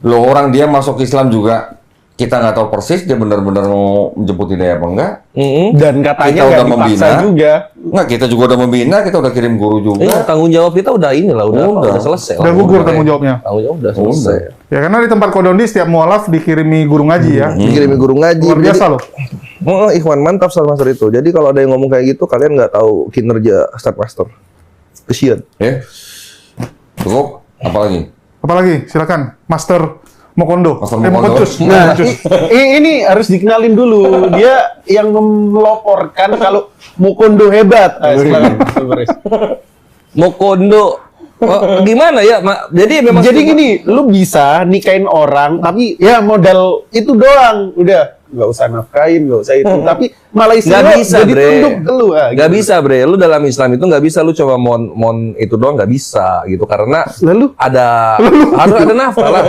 Loh, orang dia masuk Islam juga, kita nggak tahu persis dia benar-benar mau menjemput hidayah apa enggak. Dan katanya Kita nggak udah dipaksa membina. juga. Nggak, kita juga udah membina, kita udah kirim guru juga. Iya, tanggung jawab kita udah inilah, udah Udah. selesai. Udah lah. gugur tanggung jawabnya. Tanggung jawab udah selesai. Ya karena di tempat Kodondi setiap mualaf dikirimi guru ngaji ya. Dikirimin guru ngaji. Luar biasa loh. Oh, Ikhwan, mantap Start Master itu. Jadi kalau ada yang ngomong kayak gitu, kalian nggak tahu kinerja Start Master. Kesian. Ya, cukup. Apalagi? Apalagi, silakan. Master Mokondo. Master Mokondo. Mokocus. Nah, Mokocus. ini harus dikenalin dulu. Dia yang meloporkan kalau Mokondo hebat. Silakan, Mas Baris. Mokondo. Oh, gimana ya? Jadi memang Jadi gini, lu bisa nikahin orang, tapi ya modal itu doang. Udah, nggak usah nafkain, nggak usah itu. Tapi malah istri nggak lu bisa, jadi Bre. tunduk ke lu. Nggak bisa, Bre. Lu dalam Islam itu nggak bisa lu coba mon itu doang, nggak bisa gitu. Karena Lalu? harus ada nafkah lah.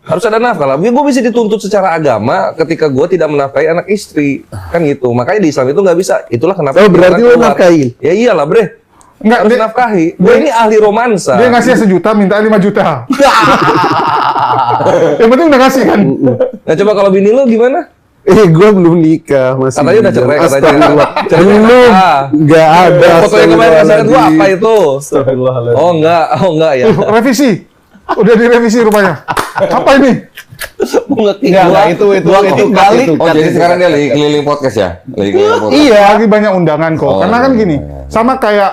Harus ada nafkah lah. Gue bisa dituntut secara agama ketika gue tidak menafkahi anak istri. Kan gitu. Makanya di Islam itu nggak bisa. Itulah kenapa Oh, berarti dilarang lu keluar. nafkahin? Ya iyalah, Bre. Enggak, Harus dia- nafkahi. Gue ini ahli romansa. Dia ngasih 1 juta, minta 5 juta. Yang penting udah ngasih kan. Nah, coba kalau bini lu gimana? Gue belum nikah, masih. Katanya udah cerai, katanya. Astagfirullah. Cerainya Belum. ah. Nggak ada. Foto yang kemarin pasangan gua apa itu? Astagfirullahaladzim. Oh enggak ya. Revisi. Udah direvisi rupanya. Apa ini? Enggak, itu kali. Oh, jadi sekarang dia lagi keliling podcast ya? Lagi keliling podcast. Iya, lagi banyak undangan kok. Oh, Karena kan iya. gini, sama kayak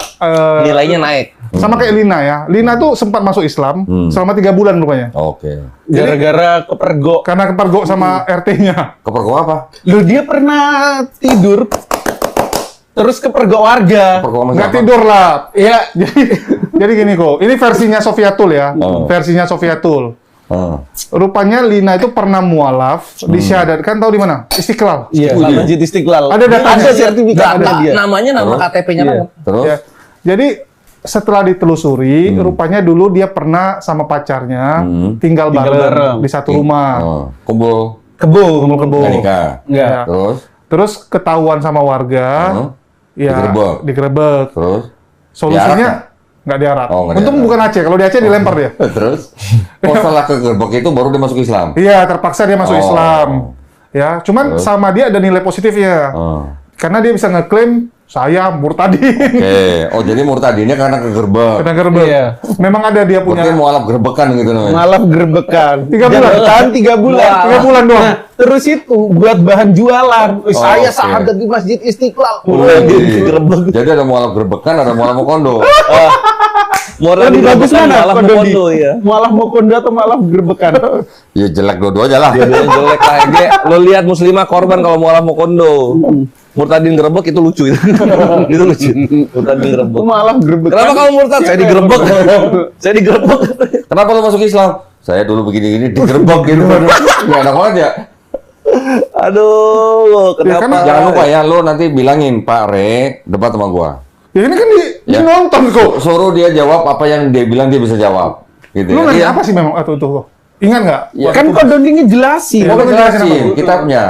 Nilainya naik. sama kayak Lina ya. Lina tuh sempat masuk Islam selama 3 bulan rupanya. Oke. Gara-gara kepergok. Karena kepergok sama RT-nya. Kepergok apa? Lu dia pernah tidur terus kepergok warga. Kepergok sama Nggak siapa? tidur lah. Ya, Jadi gini kok, ini versinya Sofiatul ya. Oh. Versinya Sofiatul. Oh. Rupanya Lina itu pernah mualaf, disyahadatkan tahu di mana? Istiqlal. iya, Masjid Istiqlal. Ada datanya. Ada sertifikatnya dia. Namanya nama Terus? KTP-nya Iya. banget. Terus? Ya. Jadi setelah ditelusuri, rupanya dulu dia pernah sama pacarnya tinggal bareng di satu rumah. Kumpul Kebo. nggak nikah. Ya. Terus ketahuan sama warga, ya digerebek. Terus Solusinya nggak diarak. nggak Untung diarak. bukan Aceh, kalau di Aceh dilempar dia. Terus setelah kegerebek itu baru dia masuk Islam. Iya, terpaksa dia masuk Islam. Ya, cuman sama dia ada nilai positifnya. Karena dia bisa ngeklaim saya murtadin. Oke. Jadi murtadinnya karena kegerebek. Kena gerbek. Iya. Memang ada dia punya. Berarti mualaf gerebekan gitu namanya. Malah gerbekan. 3 bulan. Bertahan 3 bulan. 3 bulan doang. Nah, terus itu buat bahan jualan. Saya oke. sahadat di Masjid Istiqlal. Jadi ada mualaf gerebekan, ada mualaf mokondo. Moral Lebih bagus digerebekkan mana? malah Kondo di? mokondo ya. Malah mokondo atau malah gerbekan? Ya jelek dua-dua aja lah. Dua-duanya jelek lah. Lo lihat muslimah korban kalau mualaf mokondo. Murtadin gerebek itu lucu itu. Itu lucu. Murtadin gerebek. Malah gerbekan. Kenapa kamu murtad? Saya digerebek. Saya digerebek. Kenapa lo masuk Islam? Saya dulu begini-gini digerebek gitu. Nggak enak banget ya. Aduh, kenapa? Jangan lupa ya, lo nanti bilangin Pak Re debat sama gua. Ya ini kan di nonton kok. Suruh dia jawab apa yang dia bilang dia bisa jawab. Gitu Lu ya. nanya apa sih memang tuh? Ingat nggak? Ya, Kan kodondingnya jelasin. Iya. Gua Kamu jelasin jelasin apa? kitabnya.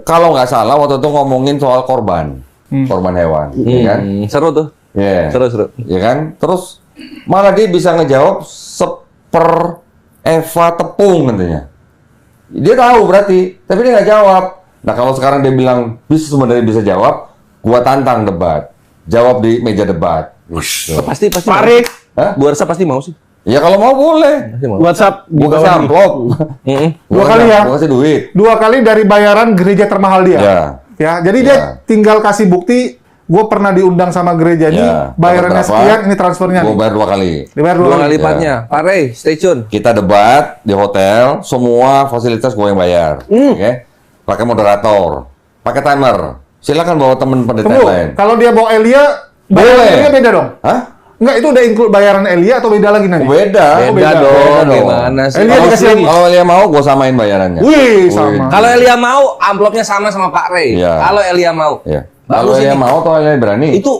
Kalau nggak salah waktu itu ngomongin soal korban, korban hewan, ya kan? Seru tuh. Ya, Seru. ya kan? Terus malah dia bisa ngejawab seper Eva tepung katanya. Dia tahu berarti, tapi dia nggak jawab. Nah kalau sekarang dia bilang sebenarnya bisa jawab, gua tantang debat, jawab di meja debat. Gitu. Pasti. Parik. Hah? Bu Arsa pasti mau sih. Ya kalau mau boleh. Pasti mau. WhatsApp di Gua bawah kasih ini. amplop. Dua kali ya? Gua kasih duit. 2 kali dari bayaran gereja termahal dia. Ya. Ya, jadi dia tinggal kasih bukti. Gue pernah diundang sama gereja ini, Ya, bayarannya dapat berapa? sekian, ini transfernya. Gua nih. bayar 2 kali. Dibayar 2 Dua kali. kali lipatnya. Pak Rey, stay tune. Kita debat di hotel, semua fasilitas gue yang bayar. Oke? Pakai moderator, pakai timer. Silakan bawa teman pendeta Tunggu, lain. kalau dia bawa Elia, bayaran Boleh. Elia beda dong? Hah? Enggak, itu udah include bayaran Elia atau beda lagi nanti? Beda. Beda dong. Gimana sih? Elia dikasih lagi. Kalau Elia mau, gue samain bayarannya. Wih, sama. Kalau Elia mau, amplopnya sama Pak Rey. Iya. Kalau Elia mau. Ya. Bagus Kalau Elia ini. mau atau Elia berani? Itu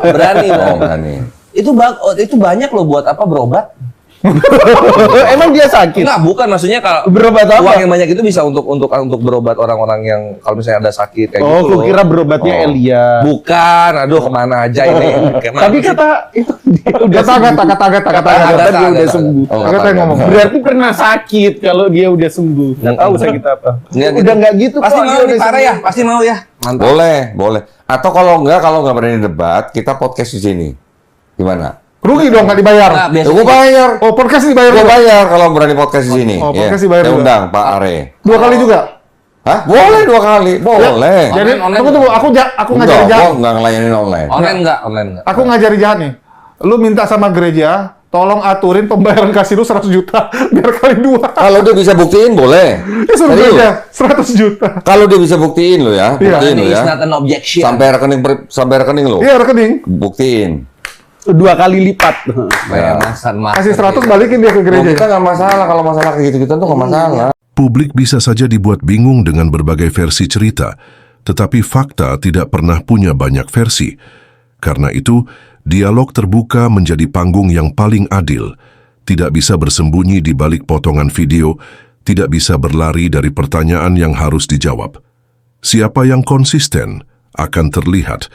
berani Oh, dong. berani. Itu banyak loh buat apa berobat? Emang dia sakit? Enggak, bukan maksudnya kalau Berobat apa? uang yang banyak itu bisa untuk berobat orang-orang yang kalau misalnya ada sakit kayak Oh, gitu. aku kira berobatnya Oh. Elia. Bukan, aduh kemana aja ini? Kemana Tapi sih? kata itu dia udah Kata dia dia udah kata. sembuh. Oh, Kata yang ngomong. Berarti pernah sakit kalau dia udah sembuh. Nggak tahu sakit apa. Nggak Udah nggak gitu Pasti kok, mau dia nih udah Pak Rey ya, sembuh. pasti mau ya. Mantap. Boleh. Atau kalau nggak berani debat, kita podcast di sini. Gimana? Rugi dong, nggak dibayar. Nah, Ya, biasanya gue bayar. Oh, podcast dibayar Gue juga? bayar kalau berani podcast di sini. Oh, Ya. podcast dibayar Saya juga. undang Pak Are. 2 kali juga? Hah? Boleh 2 kali. Boleh. Jadi, Online. tunggu, aku ngajari Enggak, jahat. gua nggak ngelayanin online. Online enggak? Aku ngajari jahat nih. Lu minta sama gereja, tolong aturin pembayaran kasih lu 100 juta, biar kali 2. Kalau dia bisa buktiin, boleh. Ya suruh Serius. gereja, 100 juta. Kalau dia bisa buktiin lo ya, Iya. buktiin lo Ini is ya. not an objection. Sampai rekening lo. Iya, rekening. Buktiin. 2 kali lipat. Bayar masan. Kasih 100, balikin dia ke Kita gereja. nggak masalah kalau masalah kayak gitu-gitu tuh nggak masalah. Publik bisa saja dibuat bingung dengan berbagai versi cerita, tetapi fakta tidak pernah punya banyak versi. Karena itu, dialog terbuka menjadi panggung yang paling adil. Tidak bisa bersembunyi di balik potongan video, tidak bisa berlari dari pertanyaan yang harus dijawab. Siapa yang konsisten akan terlihat.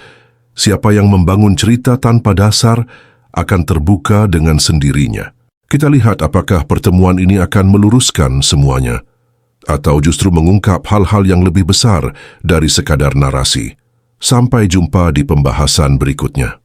Siapa yang membangun cerita tanpa dasar akan terbuka dengan sendirinya. Kita lihat apakah pertemuan ini akan meluruskan semuanya, atau justru mengungkap hal-hal yang lebih besar dari sekadar narasi. Sampai jumpa di pembahasan berikutnya.